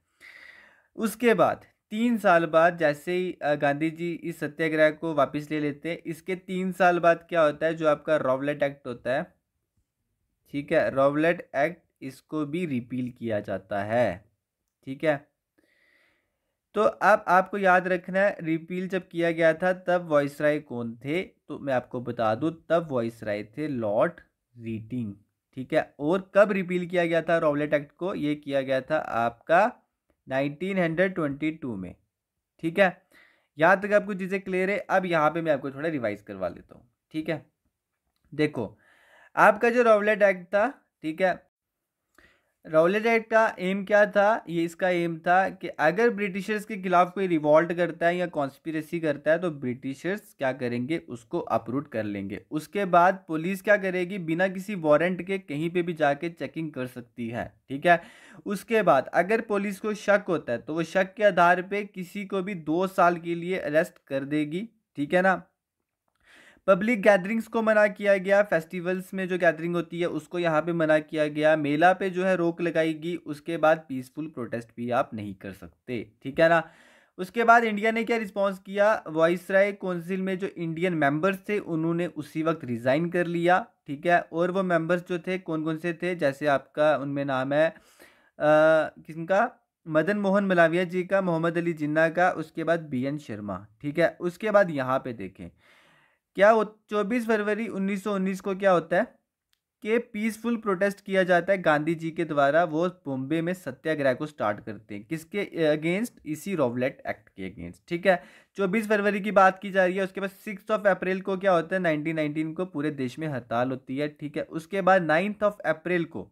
उसके बाद 3 साल बाद जैसे ही गांधी जी इस सत्याग्रह को वापस ले लेते हैं, इसके 3 साल बाद क्या होता है, जो आपका रॉवलेट एक्ट होता है, ठीक है, रॉवलेट एक्ट, इसको भी रिपील किया जाता है, ठीक है। तो अब आपको याद रखना है, रिपील जब किया गया था तब वॉइसराय कौन थे, तो मैं आपको बता दूं, तब वॉइसराय थे लॉर्ड रीटिंग, ठीक है। और कब रिपील किया गया था रॉवलेट एक्ट को? ये किया गया था आपका 1922 में, ठीक है। यहाँ तक आपको चीज़ें क्लियर है। अब यहाँ पे मैं आपको थोड़ा रिवाइज करवा लेता हूँ, ठीक है। देखो, आपका जो रॉवलेट एक्ट था, ठीक है, रॉवलेट एक्ट का एम क्या था? ये इसका एम था कि अगर ब्रिटिशर्स के खिलाफ कोई रिवॉल्ट करता है या कॉन्स्पिरेसी करता है तो ब्रिटिशर्स क्या करेंगे? उसको अपरूट कर लेंगे। उसके बाद पुलिस क्या करेगी? बिना किसी वारंट के कहीं पे भी जाके चेकिंग कर सकती है, ठीक है। उसके बाद अगर पुलिस को शक होता है तो वो शक के आधार पे किसी को भी 2 साल के लिए अरेस्ट कर देगी, ठीक है ना। पब्लिक गैदरिंग्स को मना किया गया, फेस्टिवल्स में जो गैदरिंग होती है उसको यहाँ पे मना किया गया, मेला पे जो है रोक लगाएगी। उसके बाद पीसफुल प्रोटेस्ट भी आप नहीं कर सकते, ठीक है ना। उसके बाद इंडिया ने क्या रिस्पांस किया? वाइसराय काउंसिल में जो इंडियन मेंबर्स थे उन्होंने उसी वक्त रिजाइन कर लिया, ठीक है। और वो मेंबर्स जो थे कौन कौन से थे? जैसे आपका उनमें नाम है किसका? मदन मोहन मलाविया जी का, मोहम्मद अली जिन्ना का, उसके बाद BN शर्मा, ठीक है। उसके बाद यहाँ पे देखें क्या 24 फरवरी 1919 को क्या होता है कि पीसफुल प्रोटेस्ट किया जाता है गांधी जी के द्वारा। वो बॉम्बे में सत्याग्रह को स्टार्ट करते हैं, किसके अगेंस्ट? इसी रॉवलेट एक्ट के अगेंस्ट, ठीक है। 24 फरवरी की बात की जा रही है। उसके बाद 6 अप्रैल को क्या होता है? 1919 को पूरे देश में हड़ताल होती है, ठीक है। उसके बाद 9 अप्रैल को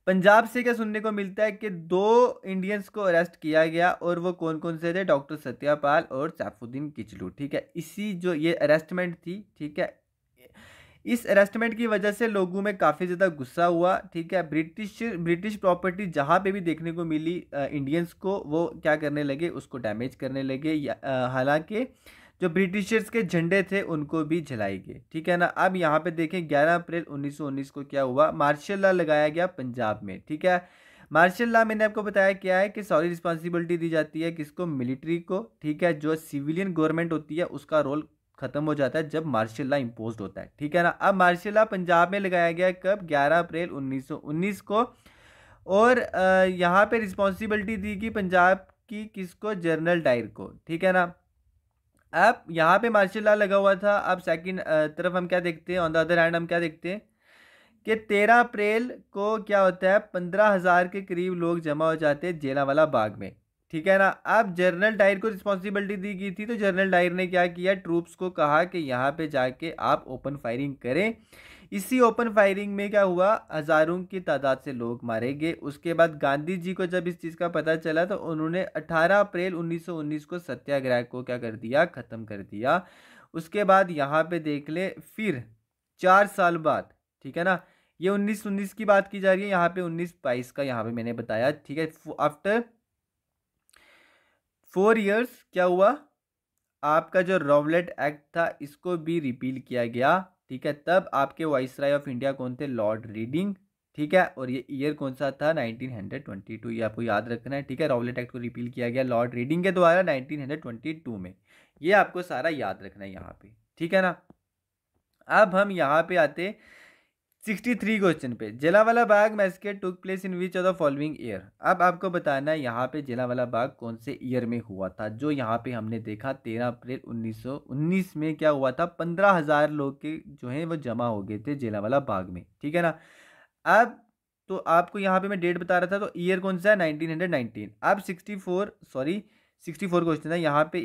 पंजाब से क्या सुनने को मिलता है कि 2 इंडियंस को अरेस्ट किया गया। और वो कौन कौन से थे? डॉक्टर सत्यापाल और सैफुद्दीन किचलू, ठीक है। इसी जो ये अरेस्टमेंट थी, ठीक है, इस अरेस्टमेंट की वजह से लोगों में काफ़ी ज़्यादा गुस्सा हुआ, ठीक है। ब्रिटिश प्रॉपर्टी जहाँ पे भी देखने को मिली इंडियंस को, वो क्या करने लगे? उसको डैमेज करने लगे। हालांकि जो ब्रिटिशर्स के झंडे थे उनको भी जलाए गए, ठीक है ना। अब यहाँ पे देखें 11 अप्रैल 1919 को क्या हुआ? मार्शल लॉ लगाया गया पंजाब में, ठीक है। मार्शल लॉ मैंने आपको बताया क्या है कि सारी रिस्पॉन्सिबिलिटी दी जाती है किसको? मिलिट्री को, ठीक है। जो सिविलियन गवर्नमेंट होती है उसका रोल खत्म हो जाता है जब मार्शल लॉ इम्पोज होता है, ठीक है ना। अब मार्शल लॉ पंजाब में लगाया गया कब? 11 अप्रैल 1919 को। और यहाँ पे रिस्पॉन्सिबिलिटी दी गई पंजाब की किसको? जनरल डायर को, ठीक है ना। अब यहाँ पे मार्शल लॉ लगा हुआ था। अब सेकंड तरफ हम क्या देखते हैं? ऑन द अदर हैंड हम क्या देखते हैं कि 13 अप्रैल को क्या होता है? 15,000 के करीब लोग जमा हो जाते हैं जलियांवाला बाग में, ठीक है ना। अब जनरल डायर को रिस्पॉन्सिबिलिटी दी गई थी तो जनरल डायर ने क्या किया? ट्रूप्स को कहा कि यहाँ पे जाके आप ओपन फायरिंग करें। इसी ओपन फायरिंग में क्या हुआ? हज़ारों की तादाद से लोग मारे गए। उसके बाद गांधी जी को जब इस चीज़ का पता चला तो उन्होंने 18 अप्रैल 1919 को सत्याग्रह को क्या कर दिया? ख़त्म कर दिया। उसके बाद यहाँ पे देख ले, फिर 4 साल बाद, ठीक है ना, ये 1919 की बात की जा रही है, यहाँ पे 1922 का यहाँ पे मैंने बताया, ठीक है। आफ्टर 4 इयर्स क्या हुआ? आपका जो रॉवलेट एक्ट था इसको भी रिपील किया गया, ठीक है। तब आपके वाइसराय ऑफ इंडिया कौन थे? लॉर्ड रीडिंग, ठीक है। और ये ईयर कौन सा था? 1922, ये आपको याद रखना है, ठीक है। रॉवलेट एक्ट को रिपील किया गया लॉर्ड रीडिंग के द्वारा 1922 में। ये आपको सारा याद रखना है यहाँ पे, ठीक है ना। अब हम यहाँ पे आते 63 क्वेश्चन पे। Jallianwala Bagh massacre took place in which of the following year? अब आपको बताना है यहाँ पे जलियांवाला बाग कौन से ईयर में हुआ था। जो यहाँ पे हमने देखा 13 अप्रैल 1919 में क्या हुआ था? 15,000 लोग के जो हैं वो जमा हो गए थे जलियांवाला बाग में, ठीक है ना। अब तो आपको यहाँ पे मैं डेट बता रहा था तो ईयर कौन सा है? 1919। अब 64 क्वेश्चन है यहाँ पे।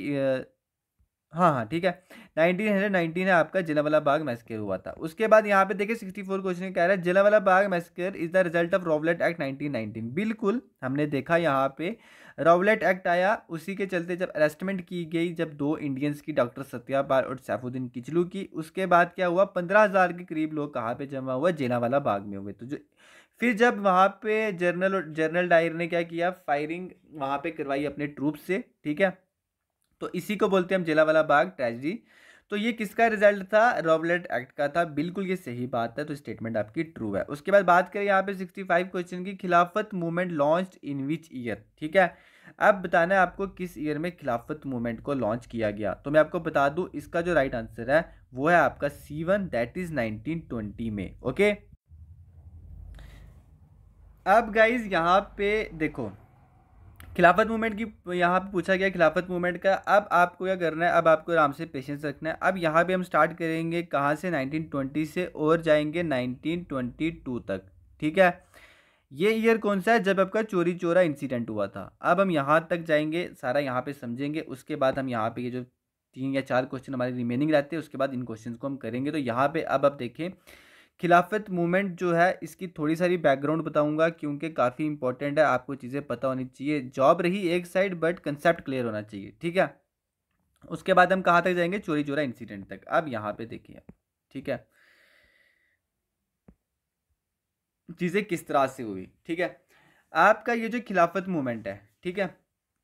हाँ हाँ, ठीक है। 1919 है आपका जलियांवाला बाग मैसेकर हुआ था। उसके बाद यहाँ पे देखिए 64 क्वेश्चन कह रहा है Jallianwala Bagh massacre is the result of Rowlatt act 1919। बिल्कुल हमने देखा यहाँ पे रॉवलेट एक्ट आया, उसी के चलते जब अरेस्टमेंट की गई जब 2 इंडियंस की, डॉक्टर सत्यापाल और सैफुद्दीन किचलू की। उसके बाद क्या हुआ? 15,000 के करीब लोग कहाँ पे जमा हुआ? जलियांवाला बाग में हुए। तो जो फिर जब वहाँ पे जनरल डायर ने क्या किया? फायरिंग वहाँ पे करवाई अपने ट्रूप से, ठीक है। तो इसी को बोलते हैं हम जलियांवाला बाग ट्रेजेडी। तो ये किसका रिजल्ट था? रॉवलेट एक्ट का था। बिल्कुल ये सही बात है, तो स्टेटमेंट आपकी ट्रू है। उसके बाद बात करें यहाँ पे 65 क्वेश्चन की, खिलाफत movement launch in which year, ठीक है। अब बताना है आपको किस ईयर में खिलाफत मूवमेंट को लॉन्च किया गया। तो मैं आपको बता दूं इसका जो राइट आंसर है वो है आपका C1, दैट इज 1920 में, ओके। अब गाइज यहाँ पे देखो खिलाफत मूवमेंट की यहाँ पे पूछा गया खिलाफत मूवमेंट का। अब आपको क्या करना है, अब आपको आराम से पेशेंस रखना है। अब यहाँ पे हम स्टार्ट करेंगे कहाँ से, 1920 से और जाएंगे 1922 तक। ठीक है, ये ईयर कौन सा है जब आपका चोरी चोरा इंसिडेंट हुआ था। अब हम यहाँ तक जाएंगे, सारा यहाँ पे समझेंगे, उसके बाद हम यहाँ पे ये जो 3 या 4 क्वेश्चन हमारे रिमेनिंग रहते हैं उसके बाद इन क्वेश्चन को हम करेंगे। तो यहाँ पे अब आप देखें, खिलाफत मूवमेंट जो है इसकी थोड़ी सारी बैकग्राउंड बताऊंगा क्योंकि काफ़ी इंपॉर्टेंट है, आपको चीज़ें पता होनी चाहिए। जॉब रही एक साइड बट कंसेप्ट क्लियर होना चाहिए। ठीक है, उसके बाद हम कहाँ तक जाएंगे, चोरी चोरा इंसिडेंट तक। अब यहाँ पे देखिए, ठीक है, चीज़ें किस तरह से हुई। ठीक है, आपका ये जो खिलाफत मूवमेंट है, ठीक है,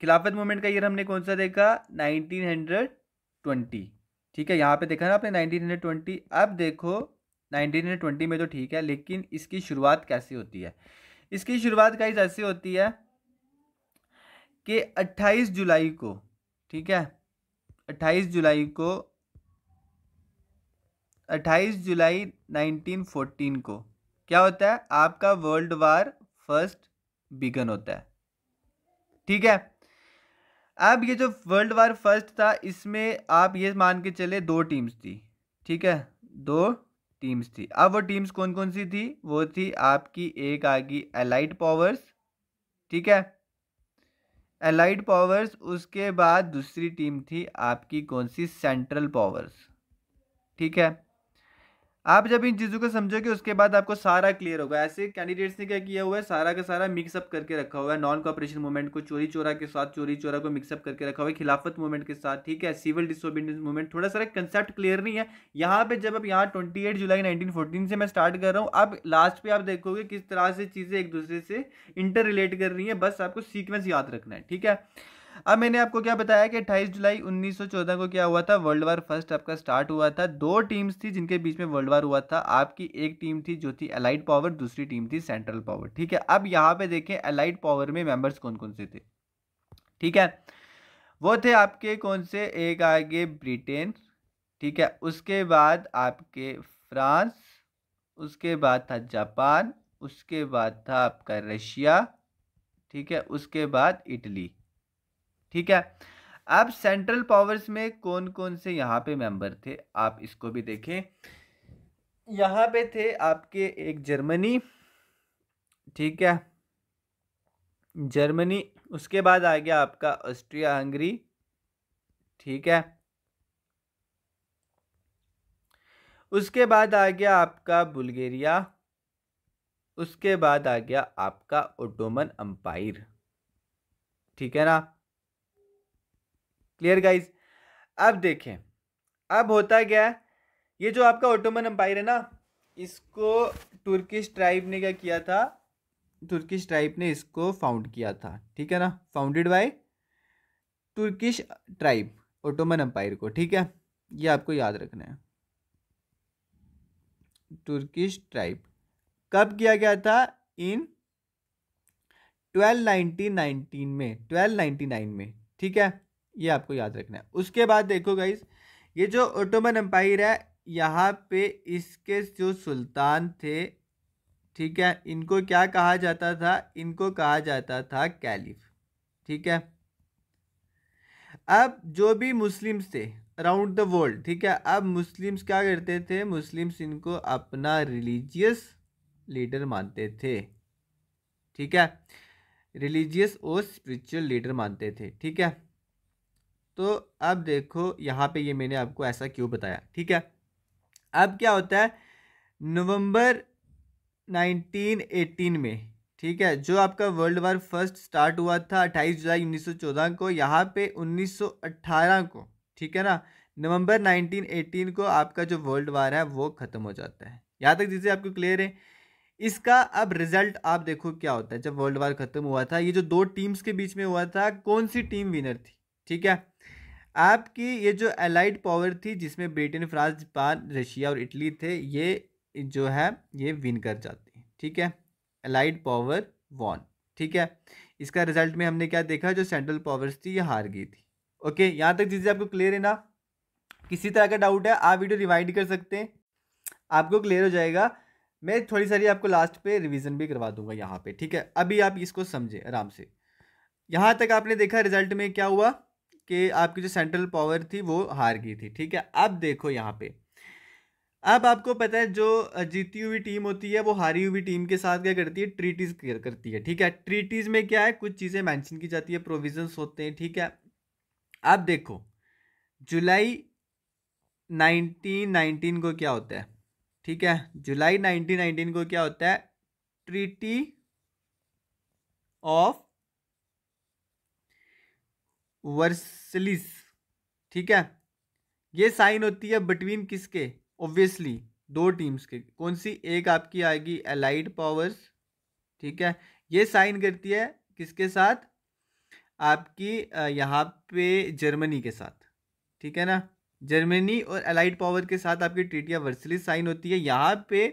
खिलाफत मूवमेंट का ईयर हमने कौन सा देखा, 1920। ठीक है, यहाँ पे देखा ना आपने 1920। अब देखो 1920 में तो ठीक है, लेकिन इसकी शुरुआत कैसे होती है। इसकी शुरुआत गाइस ऐसे होती है कि 28 जुलाई को, ठीक है, 28 जुलाई को, 28 जुलाई 1914 को क्या होता है, आपका वर्ल्ड वार फर्स्ट बिगन होता है। ठीक है, अब ये जो वर्ल्ड वार फर्स्ट था इसमें आप ये मान के चले 2 टीम्स थी। ठीक है, 2 टीम्स थी। अब वो टीम्स कौन कौन सी थी, वो थी आपकी, एक आ गई एलाइड पावर्स, ठीक है, एलाइड पावर्स। उसके बाद दूसरी टीम थी आपकी कौन सी, सेंट्रल पावर्स। ठीक है, आप जब इन चीज़ों को समझोगे उसके बाद आपको सारा क्लियर होगा। ऐसे कैंडिडेट्स ने क्या किया हुआ है, सारा का सारा मिक्सअप करके रखा हुआ है। नॉन कॉपरेशन मूवमेंट को चोरी चोरा के साथ, चोरी चोरा को मिक्सअप करके रखा हुआ है खिलाफत मूवमेंट के साथ। ठीक है, सिविल डिसोबीडियंस मूवमेंट, थोड़ा सा कंसेप्ट क्लियर नहीं है यहाँ पे। जब अब यहाँ 28 जुलाई 1914 से मैं स्टार्ट कर रहा हूँ, अब लास्ट पे आप देखोगे किस तरह से चीज़ें एक दूसरे से इंटर रिलेट कर रही है। बस आपको सीक्वेंस याद रखना है। ठीक है, अब मैंने आपको क्या बताया कि 28 जुलाई 1914 को क्या हुआ था, वर्ल्ड वार फर्स्ट आपका स्टार्ट हुआ था। 2 टीम्स थी जिनके बीच में वर्ल्ड वार हुआ था। आपकी एक टीम थी जो थी अलाइड पावर, दूसरी टीम थी सेंट्रल पावर। ठीक है, अब यहाँ पे देखें अलाइड पावर में मेंबर्स कौन कौन से थे। ठीक है, वो थे आपके कौन से, एक आगे ब्रिटेन, ठीक है, उसके बाद आपके फ्रांस, उसके बाद था जापान, उसके बाद था आपका रशिया, ठीक है, उसके बाद इटली। ठीक है, अब सेंट्रल पावर्स में कौन कौन से यहाँ पे मेंबर थे, आप इसको भी देखें। यहाँ पे थे आपके एक जर्मनी, ठीक है, जर्मनी। उसके बाद आ गया आपका ऑस्ट्रिया हंगरी, ठीक है, उसके बाद आ गया आपका बुल्गारिया, उसके बाद आ गया आपका ओटोमन अंपायर। ठीक है ना, क्लियर गाइस। अब देखें, अब होता क्या है, ये जो आपका ओटोमन अंपायर है ना, इसको तुर्किश ट्राइब ने क्या किया था, तुर्किश ट्राइब ने इसको फाउंड किया था। ठीक है ना, founded by Turkish tribe Ottoman umpire को। ठीक है, ये आपको याद रखना है, तुर्किश ट्राइब। कब किया गया था, इन 1219 में, 1299 में। ठीक है, ये आपको याद रखना है। उसके बाद देखो गाइस, ये जो ओटोमन एम्पायर है, यहाँ पे इसके जो सुल्तान थे, ठीक है, इनको क्या कहा जाता था, इनको कहा जाता था कैलिफ। ठीक है, अब जो भी मुस्लिम्स थे अराउंड द वर्ल्ड, ठीक है, अब मुस्लिम्स क्या करते थे, मुस्लिम्स इनको अपना रिलीजियस लीडर मानते थे। ठीक है, रिलीजियस और स्पिरिचुअल लीडर मानते थे। ठीक है, तो अब देखो यहाँ पे ये मैंने आपको ऐसा क्यों बताया। ठीक है, अब क्या होता है, नवंबर 1918 में, ठीक है, जो आपका वर्ल्ड वार फर्स्ट स्टार्ट हुआ था 28 जुलाई 1914 को, यहाँ पे 1918 को, ठीक है ना, नवंबर 1918 को आपका जो वर्ल्ड वार है वो ख़त्म हो जाता है। यहाँ तक चीज़ें आपको क्लियर है। इसका अब रिजल्ट आप देखो क्या होता है। जब वर्ल्ड वार खत्म हुआ था, ये जो 2 टीम्स के बीच में हुआ था, कौन सी टीम विनर थी, ठीक है, आपकी ये जो एलाइड पावर थी जिसमें ब्रिटेन, फ्रांस, जापान, रशिया और इटली थे, ये जो है ये विन कर जाती है। ठीक है, एलाइड पावर वॉन। ठीक है, इसका रिजल्ट में हमने क्या देखा, जो सेंट्रल पावर्स थी ये हार गई थी। ओके, यहाँ तक चीज़ें आपको क्लियर है ना। किसी तरह का डाउट है आप वीडियो रिवाइंड कर सकते हैं, आपको क्लियर हो जाएगा। मैं थोड़ी सारी आपको लास्ट पे रिवीजन भी करवा दूंगा यहाँ पे। ठीक है, अभी आप इसको समझे आराम से। यहाँ तक आपने देखा रिजल्ट में क्या हुआ कि आपकी जो सेंट्रल पावर थी वो हार गई थी। ठीक है, अब देखो यहाँ पे, अब आपको पता है जो जीती हुई टीम होती है वो हारी हुई टीम के साथ क्या करती है, ट्रीटीज करती है। ठीक है, ट्रीटीज में क्या है, कुछ चीज़ें मेंशन की जाती है, प्रोविजंस होते हैं। ठीक है, अब देखो जुलाई 1919 को क्या होता है। ठीक है, जुलाई 1919 को क्या होता है, ट्रीटी ऑफ वर्सलिस। ठीक है, ये साइन होती है बिटवीन किसके, ऑब्वियसली दो टीम्स के। कौन सी, एक आपकी आएगी एलाइड पावर्स। ठीक है, ये साइन करती है किसके साथ, आपकी यहाँ पे जर्मनी के साथ। ठीक है ना, जर्मनी और एलाइड पावर के साथ आपकी ट्रीटी ऑफ वर्सलिस साइन होती है। यहाँ पे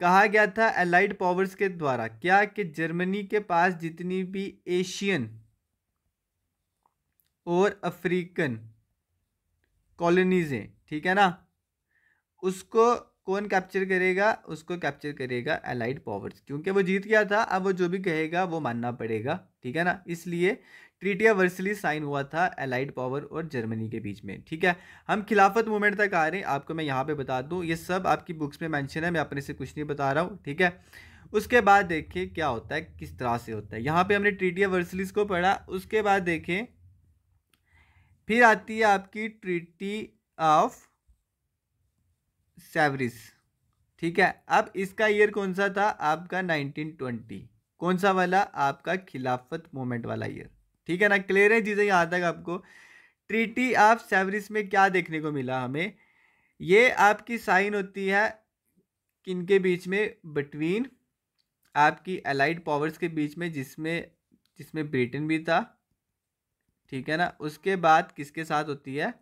कहा गया था एलाइड पावर्स के द्वारा क्या, कि जर्मनी के पास जितनी भी एशियन और अफ्रीकन कॉलोनीज हैं, ठीक है ना, उसको कौन कैप्चर करेगा, उसको कैप्चर करेगा एलाइड पावर्स, क्योंकि वो जीत गया था। अब वो जो भी कहेगा वो मानना पड़ेगा। ठीक है ना, इसलिए ट्रीटी ऑफ वर्सलिस साइन हुआ था एलाइड पावर और जर्मनी के बीच में। ठीक है, हम खिलाफत मूवमेंट तक आ रहे हैं। आपको मैं यहाँ पे बता दूँ, ये सब आपकी बुक्स में मेंशन है, मैं अपने से कुछ नहीं बता रहा हूँ। ठीक है, उसके बाद देखिए क्या होता है, किस तरह से होता है। यहाँ पे हमने ट्रीटी ऑफ वर्सलिस को पढ़ा, उसके बाद देखें फिर आती है आपकी ट्रीटी ऑफ सेवरिस। ठीक है, अब इसका ईयर कौन सा था आपका, 1920। कौन सा वाला, आपका खिलाफत मूवमेंट वाला ईयर। ठीक है ना, क्लियर है चीज़ें यहाँ तक आपको। ट्रीटी ऑफ सेवरिस में क्या देखने को मिला हमें, ये आपकी साइन होती है किनके बीच में, बिटवीन आपकी अलाइड पावर्स के बीच में, जिसमें जिसमें ब्रिटेन भी था। ठीक है ना, उसके बाद किसके साथ होती है,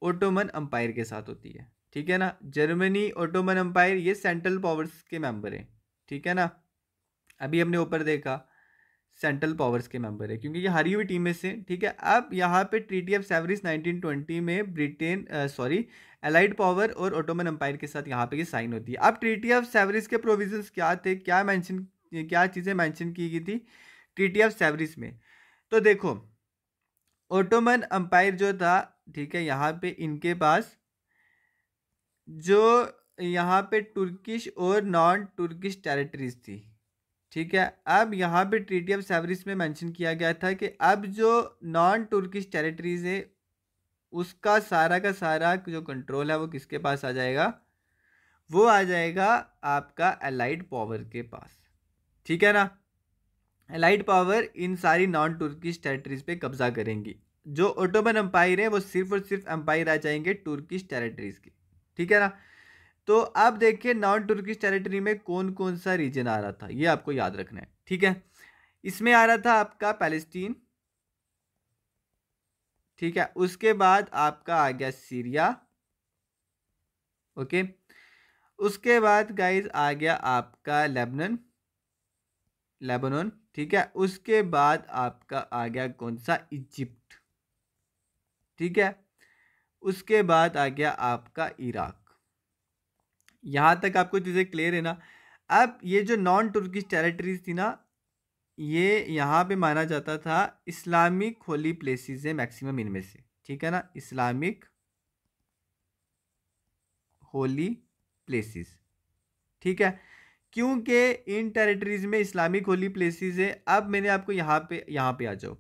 ओटोमन अंपायर के साथ होती है। ठीक है ना, जर्मनी, ओटोमन अंपायर, ये सेंट्रल पावर्स के मेंबर हैं। ठीक है ना, अभी हमने ऊपर देखा सेंट्रल पावर्स के मेंबर है, क्योंकि ये हारी हुई टीम में से। ठीक है, अब यहाँ पे ट्रीटी ऑफ सेवरिस 1920 में ब्रिटेन सॉरी एलाइड पावर और ओटोमन अंपायर के साथ यहाँ पे ये साइन होती है। अब ट्रीटी ऑफ सेवरिस के प्रोविजंस क्या थे, क्या चीज़ें मेंशन की गई थी ट्रीटी ऑफ सेवरिस में। तो देखो ओटोमन अंपायर जो था, ठीक है, यहाँ पे इनके पास जो यहाँ पे तुर्किश और नॉन तुर्किश टेरिटरीज थी। ठीक है, अब यहाँ पे ट्रीटी ऑफ सेवरिस में मेंशन किया गया था कि अब जो नॉन तुर्किश टेरिटरीज है उसका सारा का सारा जो कंट्रोल है वो किसके पास आ जाएगा, वो आ जाएगा आपका एलाइड पावर के पास। ठीक है ना, एलाइड पावर इन सारी नॉन तुर्किश टेरिटरीज पे कब्जा करेंगी। जो ओटोमन एम्पायर है वो सिर्फ और सिर्फ एम्पायर आ जाएंगे तुर्किश टेरिटरीज के। ठीक है ना, तो अब देखिए नॉन तुर्किश टेरिटरी में कौन कौन सा रीजन आ रहा था, ये आपको याद रखना है। ठीक है, इसमें आ रहा था आपका पैलेस्टीन। ठीक है, उसके बाद आपका आ गया सीरिया। ओके, उसके बाद गाइस आ गया आपका लेबनान। ठीक है, उसके बाद आपका आ गया कौन सा, इजिप्ट। ठीक है, उसके बाद आ गया आपका इराक। यहाँ तक आपको चीज़ें क्लियर है ना। अब ये जो नॉन तुर्किश टेरिटरीज थी ना, ये यहाँ पे माना जाता था इस्लामिक होली प्लेसेस है मैक्सिमम इनमें से। ठीक है ना, इस्लामिक होली प्लेसेस। ठीक है, क्योंकि इन टेरिटरीज में इस्लामिक होली प्लेसेस है। अब मैंने आपको यहाँ पे आ जाओ,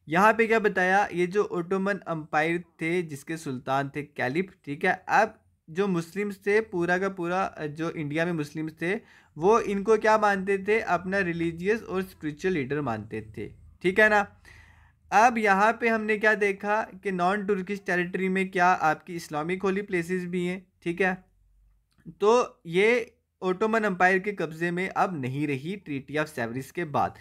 यहाँ पे क्या बताया, ये जो ओटोमन अम्पायर थे जिसके सुल्तान थे कैलिफ। ठीक है, अब जो मुस्लिम्स थे पूरा का पूरा जो इंडिया में मुस्लिम्स थे वो इनको क्या मानते थे, अपना रिलीजियस और स्पिरिचुअल लीडर मानते थे। ठीक है ना, अब यहाँ पे हमने क्या देखा कि नॉन तुर्किश टेरिटरी में क्या आपकी इस्लामिक होली प्लेसेस भी हैं। ठीक है, तो ये ओटोमन अम्पायर के कब्जे में अब नहीं रही ट्रीटी ऑफ सेवरिस के बाद।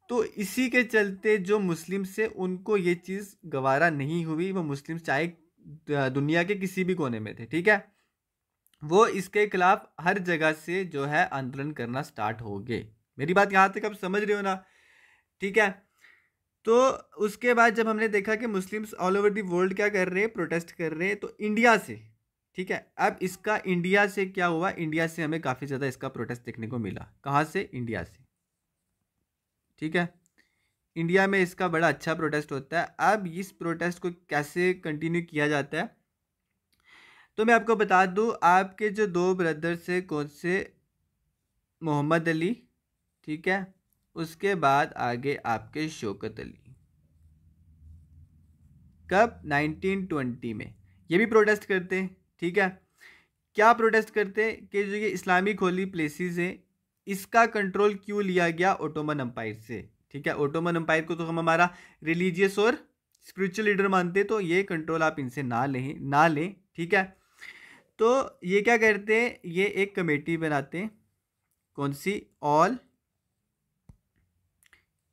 तो इसी के चलते जो मुस्लिम्स से उनको ये चीज़ गवारा नहीं हुई, वो मुस्लिम्स चाहे दुनिया के किसी भी कोने में थे, ठीक है, वो इसके खिलाफ हर जगह से जो है आंदोलन करना स्टार्ट हो गए। मेरी बात यहाँ तक आप समझ रहे हो ना। ठीक है, तो उसके बाद जब हमने देखा कि Muslims all over the world क्या कर रहे हैं, प्रोटेस्ट कर रहे हैं, तो इंडिया से, ठीक है, अब इसका इंडिया से क्या हुआ, इंडिया से हमें काफ़ी ज़्यादा इसका प्रोटेस्ट देखने को मिला। कहाँ से, इंडिया से। ठीक है, इंडिया में इसका बड़ा अच्छा प्रोटेस्ट होता है। अब इस प्रोटेस्ट को कैसे कंटिन्यू किया जाता है, तो मैं आपको बता दूं, आपके जो दो ब्रदर्स है, कौन से, मोहम्मद अली, ठीक है, उसके बाद आगे आपके शौकत अली। कब? 1920 में ये भी प्रोटेस्ट करते हैं, ठीक है। क्या प्रोटेस्ट करते हैं कि जो ये इस्लामिक होली प्लेसेस हैं, इसका कंट्रोल क्यों लिया गया ओटोमन एम्पायर से, ठीक है। ओटोमन एम्पायर को तो हम हमारा रिलीजियस और स्पिरिचुअल लीडर मानते हैं, तो ये कंट्रोल आप इनसे ना लें, ठीक है। तो ये क्या करते हैं, ये एक कमेटी बनाते हैं, कौन सी? ऑल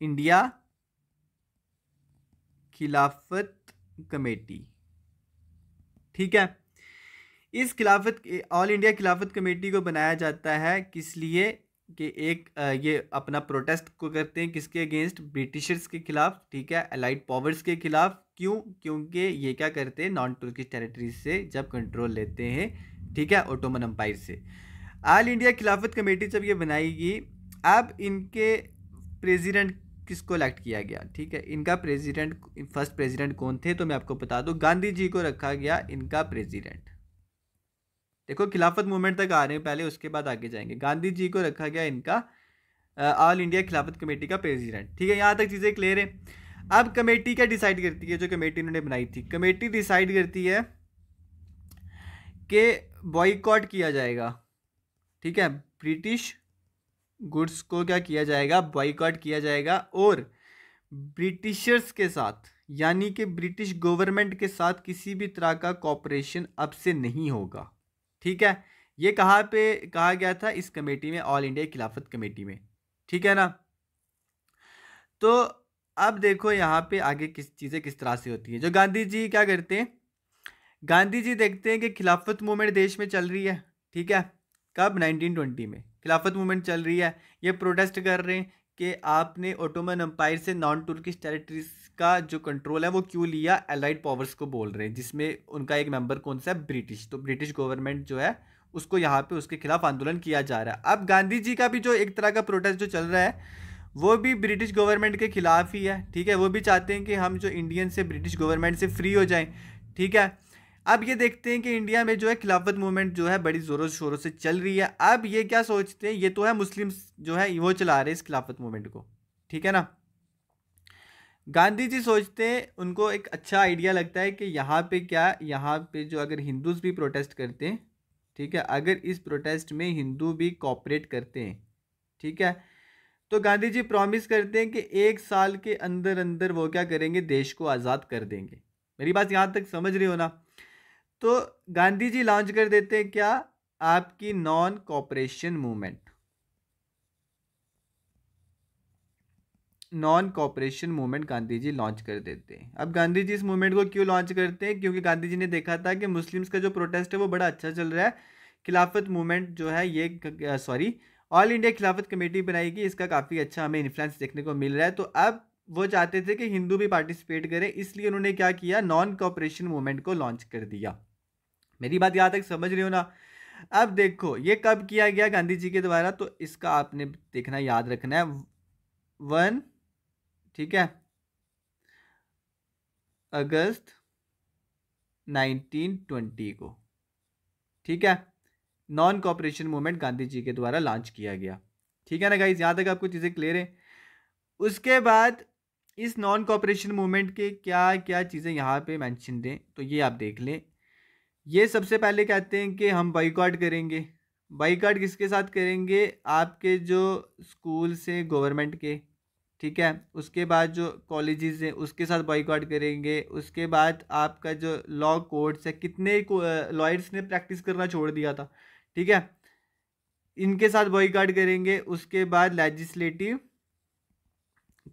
इंडिया खिलाफत कमेटी, ठीक है। इस खिलाफत, ऑल इंडिया खिलाफत कमेटी को बनाया जाता है किस लिए कि एक ये अपना प्रोटेस्ट को करते हैं किसके अगेंस्ट? ब्रिटिशर्स के खिलाफ, ठीक है, अलाइड पावर्स के खिलाफ। क्यों? क्योंकि ये क्या करते हैं, नॉन तुर्किश टेरिटरीज से जब कंट्रोल लेते हैं, ठीक है, ओटोमन एम्पायर से। ऑल इंडिया खिलाफत कमेटी जब ये बनाएगी, अब इनके प्रेसिडेंट किसको इलेक्ट किया गया, ठीक है। इनका प्रेसिडेंट, फर्स्ट प्रेसिडेंट कौन थे, तो मैं आपको बता दूं, गांधी जी को रखा गया इनका प्रेसिडेंट। देखो खिलाफत मूवमेंट तक आ रहे हैं पहले, उसके बाद आगे जाएंगे। गांधी जी को रखा गया इनका ऑल इंडिया खिलाफत कमेटी का प्रेसिडेंट, ठीक है। यहाँ तक चीज़ें क्लियर है। अब कमेटी क्या डिसाइड करती है, जो कमेटी इन्होंने बनाई थी, कमेटी डिसाइड करती है कि बॉयकॉट किया जाएगा, ठीक है, ब्रिटिश गुड्स को क्या किया जाएगा, बॉयकॉट किया जाएगा। और ब्रिटिशर्स के साथ, यानी कि ब्रिटिश गवर्नमेंट के साथ किसी भी तरह का कॉपरेशन अब से नहीं होगा, ठीक है। ये कहाँ पे कहा गया था? इस कमेटी में, ऑल इंडिया खिलाफत कमेटी में, ठीक है ना। तो अब देखो यहाँ पे आगे किस चीज़ें किस तरह से होती हैं। जो गांधी जी क्या करते हैं, गांधी जी देखते हैं कि खिलाफत मूवमेंट देश में चल रही है, ठीक है। कब? 1920 में खिलाफत मूवमेंट चल रही है। ये प्रोटेस्ट कर रहे हैं कि आपने ओटोमन एम्पायर से नॉन तुर्किश टेरिटरीज का जो कंट्रोल है वो क्यों लिया, एलाइड पावर्स को बोल रहे हैं, जिसमें उनका एक मेंबर कौन सा है? ब्रिटिश। तो ब्रिटिश गवर्नमेंट जो है उसको यहाँ पे उसके खिलाफ आंदोलन किया जा रहा है। अब गांधी जी का भी जो एक तरह का प्रोटेस्ट जो चल रहा है वो भी ब्रिटिश गवर्नमेंट के खिलाफ ही है, ठीक है। वो भी चाहते हैं कि हम जो इंडियन से ब्रिटिश गवर्नमेंट से फ्री हो जाएं, ठीक है। अब ये देखते हैं कि इंडिया में जो है खिलाफत मूवमेंट जो है बड़ी ज़ोरों शोरों से चल रही है। अब ये क्या सोचते हैं, ये तो है मुस्लिम जो है वो चला रहे हैं इस खिलाफत मूवमेंट को, ठीक है ना। गांधी जी सोचते हैं, उनको एक अच्छा आइडिया लगता है कि यहाँ पे क्या, यहाँ पे जो अगर हिंदूज भी प्रोटेस्ट करते हैं, ठीक है, अगर इस प्रोटेस्ट में हिंदू भी कॉपरेट करते हैं, ठीक है, तो गांधी जी प्रॉमिस करते हैं कि 1 साल के अंदर अंदर वो क्या करेंगे, देश को आज़ाद कर देंगे। मेरी बात यहाँ तक समझ रही हो ना। तो गांधी जी लॉन्च कर देते हैं क्या, आपकी non cooperation movement, non cooperation movement Gandhi ji launch कर देते हैं। अब गांधी जी इस मूवमेंट को क्यों लॉन्च करते हैं? क्योंकि गांधी जी ने देखा था कि मुस्लिम्स का जो प्रोटेस्ट है वो बड़ा अच्छा चल रहा है। खिलाफत मूवमेंट जो है ये सॉरी ऑल इंडिया खिलाफत कमेटी बनाएगी, इसका काफ़ी अच्छा हमें इन्फ्लुएंस देखने को मिल रहा है। तो अब वो चाहते थे कि हिंदू भी पार्टिसिपेट करें, इसलिए उन्होंने क्या किया, नॉन कॉपरेशन मूवमेंट को लॉन्च कर दिया। मेरी बात यहाँ तक समझ रहे हो ना। अब देखो ये कब किया गया गांधी जी के द्वारा, तो इसका आपने देखना, याद रखना है, 1, ठीक है, अगस्त 1920 को, ठीक है, नॉन कॉपरेशन मूवमेंट गांधी जी के द्वारा लॉन्च किया गया, ठीक है ना गाइस। यहाँ तक आपको चीज़ें क्लियर है। उसके बाद इस नॉन कॉपरेशन मूवमेंट के क्या क्या चीज़ें यहाँ पे मेंशन दें, तो ये आप देख लें। ये सबसे पहले कहते हैं कि हम बाइकआउट करेंगे। बाइकआउट किसके साथ करेंगे? आपके जो स्कूल से गवर्नमेंट के, ठीक है, उसके बाद जो कॉलेजेस हैं उसके साथ बॉयकॉट करेंगे। उसके बाद आपका जो लॉ कोर्ट्स है, कितने लॉयर्स ने प्रैक्टिस करना छोड़ दिया था, ठीक है, इनके साथ बॉयकॉट करेंगे। उसके बाद लेजिस्लेटिव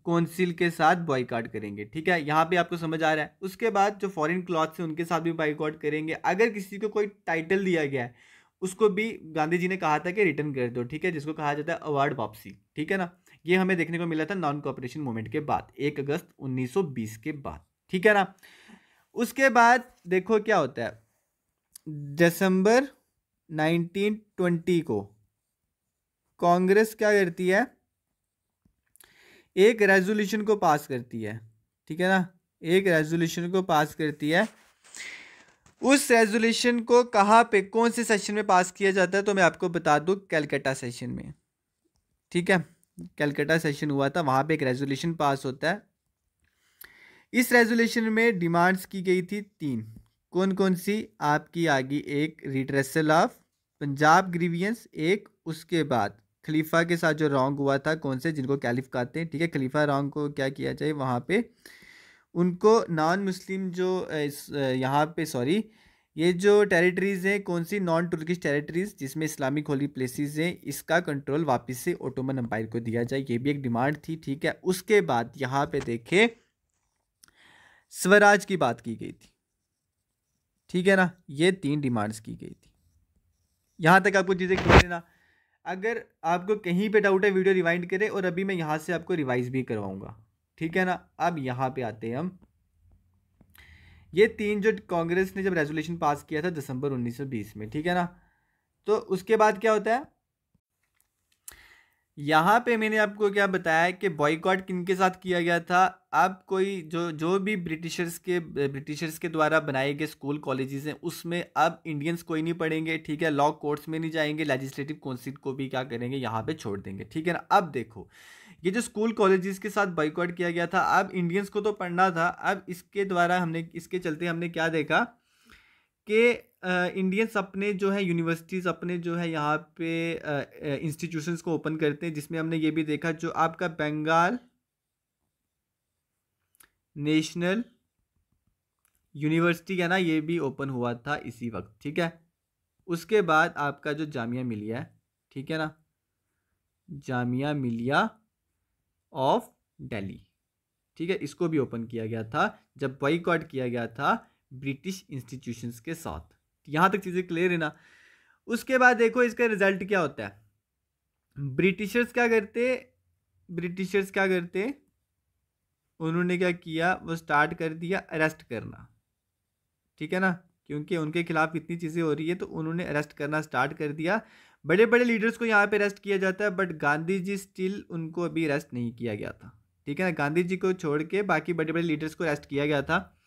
काउंसिल के साथ बॉयकॉट करेंगे, ठीक है, यहाँ पे आपको समझ आ रहा है। उसके बाद जो फॉरेन क्लॉथ्स हैं उनके साथ भी बॉयकॉट करेंगे। अगर किसी को कोई टाइटल दिया गया है उसको भी गांधी जी ने कहा था कि रिटर्न कर दो, ठीक है, जिसको कहा जाता है अवार्ड वापसी, ठीक है ना। ये हमें देखने को मिला था नॉन कॉपरेशन मूवमेंट के बाद, 1 अगस्त 1920 के बाद, ठीक है ना। उसके बाद देखो क्या होता है, दिसंबर 1920 को कांग्रेस क्या करती है, एक रेजोल्यूशन को पास करती है, ठीक है ना, एक रेजोल्यूशन को पास करती है। उस रेजोल्यूशन को कहाँ पे कौन से सेशन में पास किया जाता है, तो मैं आपको बता दूं, कलकत्ता सेशन में, ठीक है। कलकत्ता सेशन हुआ था, वहाँ पे एक रेजोल्यूशन पास होता है। इस रेजोल्यूशन में डिमांड्स की गई थी 3। कौन कौन सी आपकी आ गई, एक रिड्रेसल ऑफ पंजाब ग्रीवियंस, एक उसके बाद खलीफा के साथ जो रॉन्ग हुआ था, कौन से, जिनको कैलिफ कहते हैं, ठीक है। खलीफा रॉन्ग को क्या किया जाए, वहाँ पे उनको नॉन मुस्लिम जो यहाँ पे सॉरी ये जो टेरिटरीज़ हैं, कौन सी, नॉन तुर्किश टेरिटरीज़ जिसमें इस्लामिक होली प्लेसेस हैं, इसका कंट्रोल वापस से ओटोमन एम्पायर को दिया जाए, ये भी एक डिमांड थी, ठीक है। उसके बाद यहाँ पे देखे स्वराज की बात की गई थी, ठीक है ना। ये 3 डिमांड्स की गई थी। यहाँ तक आपको चीज़ें क्लियर है ना। अगर आपको कहीं पे डाउट है, वीडियो रिवाइंड करें, और अभी मैं यहाँ से आपको रिवाइज भी करवाऊँगा, ठीक है ना। अब यहाँ पे आते हैं हम, ये 3 जो कांग्रेस ने जब रेजोल्यूशन पास किया था दिसंबर 1920 में, ठीक है ना, तो उसके बाद क्या होता है, यहाँ पे मैंने आपको क्या बताया कि बॉयकॉट किनके साथ किया गया था। अब कोई जो भी ब्रिटिशर्स के द्वारा बनाए गए स्कूल कॉलेजेस हैं, उसमें अब इंडियंस कोई नहीं पढ़ेंगे, ठीक है। लॉ कोर्ट्स में नहीं जाएंगे, लेजिस्लेटिव काउंसिल को भी क्या करेंगे, यहाँ पे छोड़ देंगे, ठीक है ना। अब देखो, ये जो स्कूल कॉलेजेस के साथ बॉयकॉट किया गया था, अब इंडियंस को तो पढ़ना था। अब इसके द्वारा इसके चलते हमने क्या देखा कि इंडियंस अपने जो है यूनिवर्सिटीज़, अपने जो है यहाँ पे इंस्टीट्यूशंस को ओपन करते हैं, जिसमें हमने ये भी देखा जो आपका बंगाल नेशनल यूनिवर्सिटी है ना, ये भी ओपन हुआ था इसी वक्त, ठीक है। उसके बाद आपका जो जामिया मिलिया है, ठीक है ना, जामिया मिलिया ऑफ दिल्ली, ठीक है, इसको भी ओपन किया गया था जब बॉयकॉट किया गया था ब्रिटिश इंस्टीट्यूशंस के साथ। यहाँ तक चीज़ें क्लियर है ना। उसके बाद देखो इसका रिजल्ट क्या होता है। ब्रिटिशर्स क्या करते, उन्होंने क्या किया, वो स्टार्ट कर दिया अरेस्ट करना, ठीक है ना, क्योंकि उनके खिलाफ इतनी चीज़ें हो रही है, तो उन्होंने अरेस्ट करना स्टार्ट कर दिया। बड़े बड़े लीडर्स को यहाँ पे अरेस्ट किया जाता है, बट गांधी जी स्टिल उनको अभी अरेस्ट नहीं किया गया था, ठीक है ना। गांधी जी को छोड़ के बाकी बड़े बड़े लीडर्स को अरेस्ट किया गया था।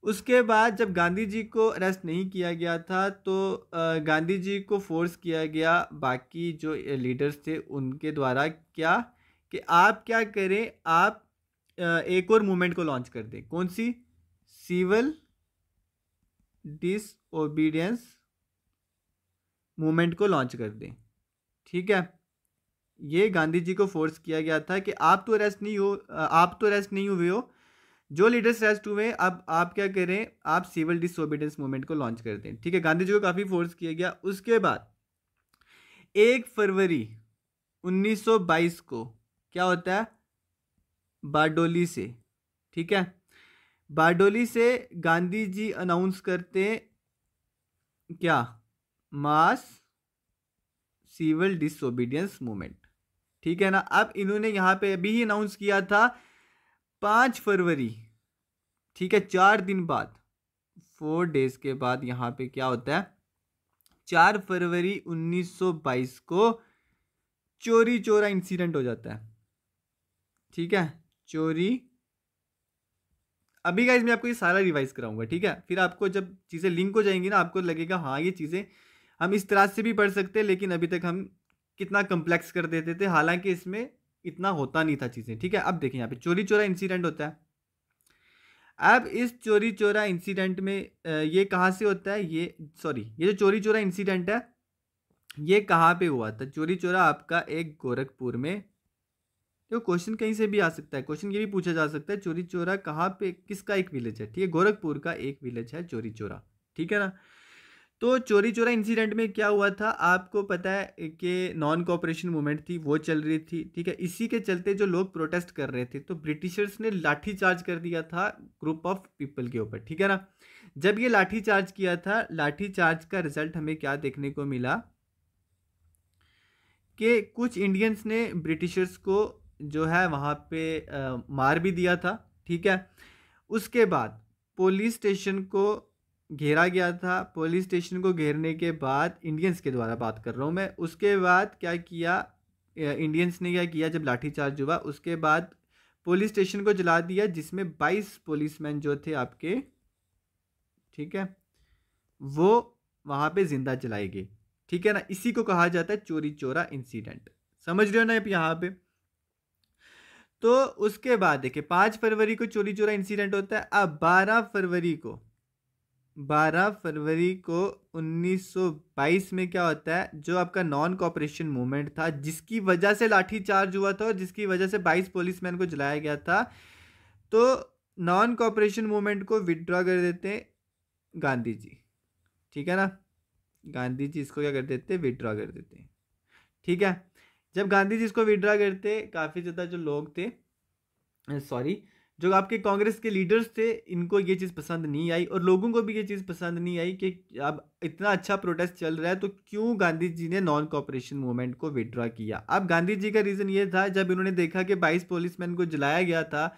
उसके बाद जब गांधी जी को अरेस्ट नहीं किया गया था, तो गांधी जी को फोर्स किया गया बाकी जो लीडर्स थे उनके द्वारा, क्या कि आप क्या करें, आप एक और मूवमेंट को लॉन्च कर दें। कौन सी, सिविल डिसओबीडियंस मूवमेंट को लॉन्च कर दें, ठीक है। ये गांधी जी को फोर्स किया गया था कि आप तो अरेस्ट नहीं हुए हो, जो लीडर्स अरेस्ट हुए, अब आप क्या करें, आप सिविल डिसओबीडियंस मूवमेंट को लॉन्च कर दें, ठीक है। गांधी जी को काफ़ी फोर्स किया गया। उसके बाद 1 फरवरी 1922 को क्या होता है, बारडोली से, ठीक है, बारडोली से गांधी जी अनाउंस करते क्या, मास सिविल डिसओबीडियंस मूवमेंट, ठीक है ना। अब इन्होंने यहाँ पे अभी ही अनाउंस किया था 5 फरवरी, ठीक है, 4 दिन बाद, 4 डेज के बाद यहाँ पे क्या होता है, 4 फरवरी 1922 को चोरी चोरा इंसिडेंट हो जाता है, ठीक है। चोरी, अभी गाइस मैं आपको ये सारा रिवाइज कराऊंगा, ठीक है। फिर आपको जब चीज़ें लिंक हो जाएंगी ना, आपको लगेगा हाँ ये चीज़ें हम इस तरह से भी पढ़ सकते हैं, लेकिन अभी तक हम कितना कम्प्लेक्स कर देते थे, हालांकि इसमें इतना होता नहीं था चीज़ें, ठीक है। अब देखिए यहाँ पे चोरी चोरा इंसिडेंट होता है। अब इस चोरी चोरा इंसिडेंट में ये कहाँ से होता है, ये जो चोरी चोरा इंसिडेंट है, ये कहाँ पे हुआ था। चोरी चोरा आपका एक गोरखपुर में, तो क्वेश्चन कहीं से भी आ सकता है, क्वेश्चन ये भी पूछा जा सकता है, चोरी चोरा कहाँ पे, किसका एक विलेज है, ठीक है, गोरखपुर का एक विलेज है चोरी चोरा, ठीक है ना। तो चोरी चोरा इंसिडेंट में क्या हुआ था, आपको पता है कि नॉन कोऑपरेशन मूवमेंट थी, वो चल रही थी, ठीक है। इसी के चलते जो लोग प्रोटेस्ट कर रहे थे, तो ब्रिटिशर्स ने लाठी चार्ज कर दिया था ग्रुप ऑफ पीपल के ऊपर, ठीक है ना। जब ये लाठी चार्ज किया था, लाठी चार्ज का रिजल्ट हमें क्या देखने को मिला कि कुछ इंडियंस ने ब्रिटिशर्स को जो है वहाँ पे मार भी दिया था, ठीक है। उसके बाद पुलिस स्टेशन को घेरा गया था। पुलिस स्टेशन को घेरने के बाद, इंडियंस के द्वारा बात कर रहा हूँ मैं, उसके बाद क्या किया, इंडियंस ने क्या किया, जब लाठीचार्ज हुआ उसके बाद पुलिस स्टेशन को जला दिया, जिसमें 22 पुलिसमैन जो थे आपके, ठीक है, वो वहां पे जिंदा जलाए गए। ठीक है ना, इसी को कहा जाता है चोरी चोरा इंसिडेंट। समझ रहे हो ना आप यहाँ पे। तो उसके बाद देखिए 5 फरवरी को चोरी चोरा इंसिडेंट होता है। अब 12 फरवरी को 1922 में क्या होता है, जो आपका नॉन कॉपरेशन मूवमेंट था, जिसकी वजह से लाठीचार्ज हुआ था और जिसकी वजह से 22 पुलिसमैन को जलाया गया था, तो नॉन कॉपरेशन मूवमेंट को विड्रॉ कर देते हैं गांधी जी। ठीक है ना, गांधी जी इसको क्या कर देते हैं, विड्रॉ कर देते हैं। ठीक है, जब गांधी जी इसको विड्रॉ करते, काफ़ी ज़्यादा जो लोग थे, सॉरी, जो आपके कांग्रेस के लीडर्स थे, इनको ये चीज़ पसंद नहीं आई और लोगों को भी ये चीज़ पसंद नहीं आई कि अब इतना अच्छा प्रोटेस्ट चल रहा है तो क्यों गांधी जी ने नॉन कॉपरेशन मूवमेंट को विड्रॉ किया। अब गांधी जी का रीज़न ये था, जब इन्होंने देखा कि 22 पुलिसमैन को जलाया गया था,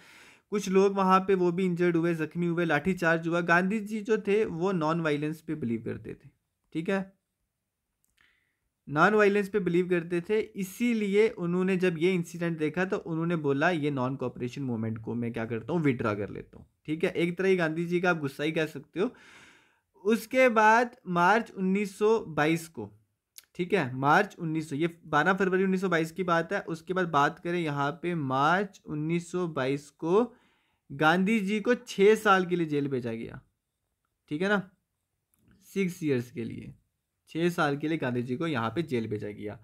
कुछ लोग वहाँ पे वो भी इंजर्ड हुए, जख्मी हुए, लाठीचार्ज हुआ। गांधी जी जो थे वो नॉन वायलेंस पे बिलीव करते थे। ठीक है, नॉन वायलेंस पे बिलीव करते थे, इसीलिए उन्होंने जब ये इंसिडेंट देखा तो उन्होंने बोला ये नॉन कॉपरेशन मूवमेंट को मैं क्या करता हूँ, विड्रॉ कर लेता हूँ। ठीक है, एक तरह ही गांधी जी का आप गुस्सा ही कह सकते हो। उसके बाद मार्च 1922 को, ठीक है, मार्च 1900, ये 12 फरवरी 1922 की बात है। उसके बाद बात करें यहाँ पे मार्च 1922 को गांधी जी को 6 साल के लिए जेल भेजा गया। ठीक है ना, 6 ईयर्स के लिए, 6 साल के लिए गांधी जी को यहाँ पे जेल भेजा गया।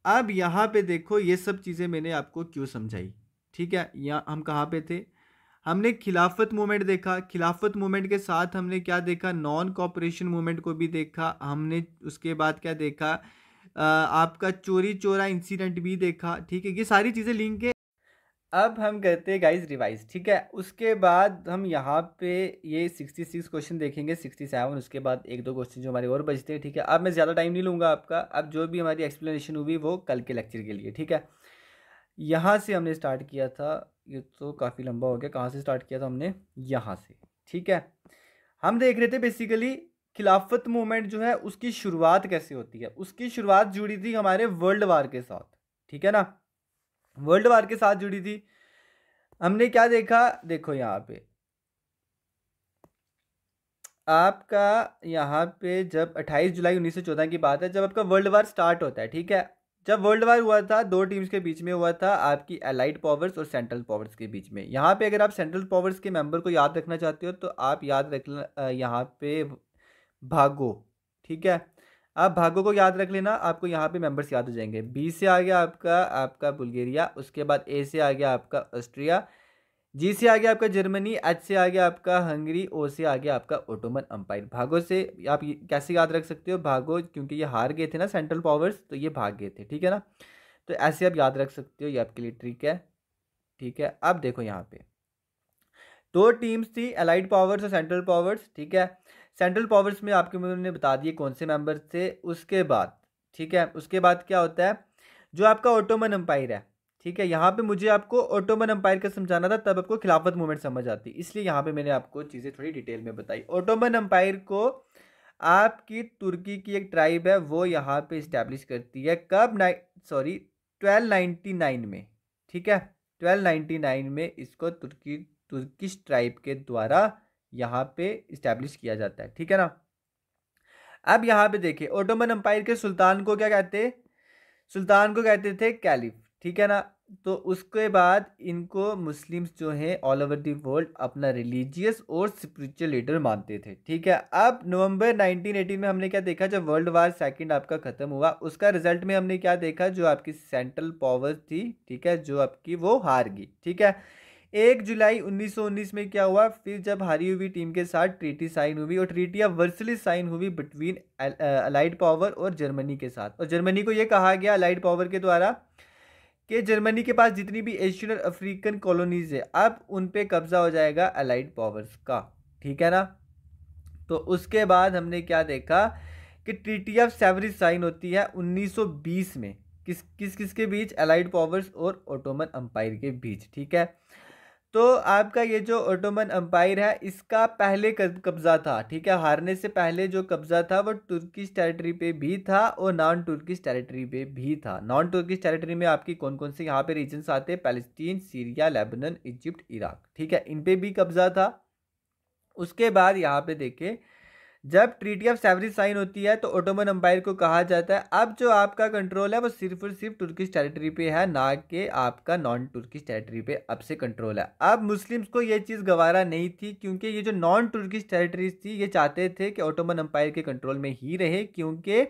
अब यहाँ पे देखो, ये सब चीज़ें मैंने आपको क्यों समझाई। ठीक है, यहाँ हम कहाँ पे थे, हमने खिलाफत मूवमेंट देखा, खिलाफत मूवमेंट के साथ हमने क्या देखा, नॉन कॉपरेशन मूवमेंट को भी देखा हमने। उसके बाद क्या देखा, आपका चोरी चोरा इंसिडेंट भी देखा। ठीक है, ये सारी चीज़ें लिंक है। अब हम करते हैं गाइस रिवाइज। ठीक है, उसके बाद हम यहाँ पे ये 66 क्वेश्चन देखेंगे, 67, उसके बाद एक दो क्वेश्चन जो हमारे और बचते हैं। ठीक है, अब मैं ज़्यादा टाइम नहीं लूँगा आपका, अब जो भी हमारी एक्सप्लेनेशन हुई वो कल के लेक्चर के लिए। ठीक है, यहाँ से हमने स्टार्ट किया था, ये तो काफ़ी लंबा हो गया, कहाँ से स्टार्ट किया था हमने, यहाँ से। ठीक है, हम देख रहे थे बेसिकली खिलाफत मूवमेंट जो है उसकी शुरुआत कैसे होती है। उसकी शुरुआत जुड़ी थी हमारे वर्ल्ड वार के साथ। ठीक है ना, वर्ल्ड वार के साथ जुड़ी थी। हमने क्या देखा, देखो यहाँ पे आपका, यहाँ पे जब 28 जुलाई 1914 की बात है, जब आपका वर्ल्ड वार स्टार्ट होता है। ठीक है, जब वर्ल्ड वार हुआ था, दो टीम्स के बीच में हुआ था, आपकी एलाइड पावर्स और सेंट्रल पावर्स के बीच में। यहाँ पे अगर आप सेंट्रल पावर्स के मेंबर को याद रखना चाहते हो तो आप याद रख यहाँ पे भागो। ठीक है, आप भागो को याद रख लेना, आपको यहाँ पे मेंबर्स याद हो जाएंगे। बी से आ गया आपका आपका बुल्गारिया, उसके बाद ए से आ गया आपका ऑस्ट्रिया, जी से आ गया आपका जर्मनी, एच से आ गया आपका हंगरी, ओ से आ गया आपका ओटोमन अम्पायर। भागो से आप कैसे याद रख सकते हो, भागो क्योंकि ये हार गए थे ना सेंट्रल पावर्स, तो ये भाग गए थे। ठीक है ना, तो ऐसे आप याद रख सकते हो, ये आपके लिए ट्रिक है। ठीक है, अब देखो यहाँ पे दो टीम्स थी, अलाइड पावर्स और सेंट्रल पावर्स। ठीक है, सेंट्रल पावर्स में आपके मैंने बता दिए कौन से मेंबर थे। उसके बाद, ठीक है, उसके बाद क्या होता है, जो आपका ओटोमन अम्पायर है। ठीक है, यहाँ पे मुझे आपको ओटोमन अम्पायर का समझाना था, तब आपको खिलाफत मूवमेंट समझ आती, इसलिए यहाँ पे मैंने आपको चीज़ें थोड़ी डिटेल में बताई। ओटोमन अम्पायर को आपकी तुर्की की एक ट्राइब है वो यहाँ पे इस्टेब्लिश करती है, कब, 1299 में। ठीक है, 1299 में इसको तुर्किश ट्राइब के द्वारा यहाँ पे इस्टेब्लिश किया जाता है। ठीक है ना, अब यहाँ पे देखिए ओटोमन अम्पायर के सुल्तान को क्या कहते, सुल्तान को कहते थे कैलिफ। ठीक है ना, तो उसके बाद इनको मुस्लिम्स जो हैं ऑल ओवर द वर्ल्ड अपना रिलीजियस और स्पिरिचुअल लीडर मानते थे। ठीक है, अब नवंबर 1918 में हमने क्या देखा, जब वर्ल्ड वार सेकंड आपका ख़त्म हुआ, उसका रिजल्ट में हमने क्या देखा, जो आपकी सेंट्रल पावर थी, ठीक है, जो आपकी वो हार गई। ठीक है, 1 जुलाई 1919 में क्या हुआ, फिर जब हारी हुई टीम के साथ ट्रीटी साइन हुई और ट्रीटी ऑफ वर्सलिस साइन हुई बिटवीन अलाइड पावर और जर्मनी के साथ। और जर्मनी को ये कहा गया अलाइड पावर के द्वारा कि जर्मनी के पास जितनी भी एशियन और अफ्रीकन कॉलोनीज है, अब उन पे कब्जा हो जाएगा अलाइड पावर्स का। ठीक है ना, तो उसके बाद हमने क्या देखा कि ट्रीटी ऑफ सेवरिस साइन होती है 1920 में, किस किस के बीच, अलाइड पावर्स और ओटोमन अम्पायर के बीच। ठीक है, तो आपका ये जो ओटोमन अम्पायर है इसका पहले कब्जा था, ठीक है। हारने से पहले जो कब्जा था वो तुर्किश टेरिटरी पे भी था और नॉन तुर्किश टेरिटरी पे भी था। नॉन तुर्किश टेरिटरी में आपकी कौन कौन से यहाँ पे रीजन्स आते हैं? Palestine, Syria, Lebanon, Egypt, Iraq, ठीक है, इन पे भी कब्जा था। उसके बाद यहाँ पे देखें, जब ट्रीटी ऑफ सेवरेज साइन होती है तो ओटोमन अम्पायर को कहा जाता है अब जो आपका कंट्रोल है वो सिर्फ और सिर्फ तुर्किश टेरिटरी पे है, ना कि आपका नॉन तुर्किश टेरिटरी पे अब से कंट्रोल है। अब मुस्लिम्स को ये चीज़ गवारा नहीं थी, क्योंकि ये जो नॉन तुर्किश टेरिटरीज थी ये चाहते थे कि ओटोमन अम्पायर के कंट्रोल में ही रहे, क्योंकि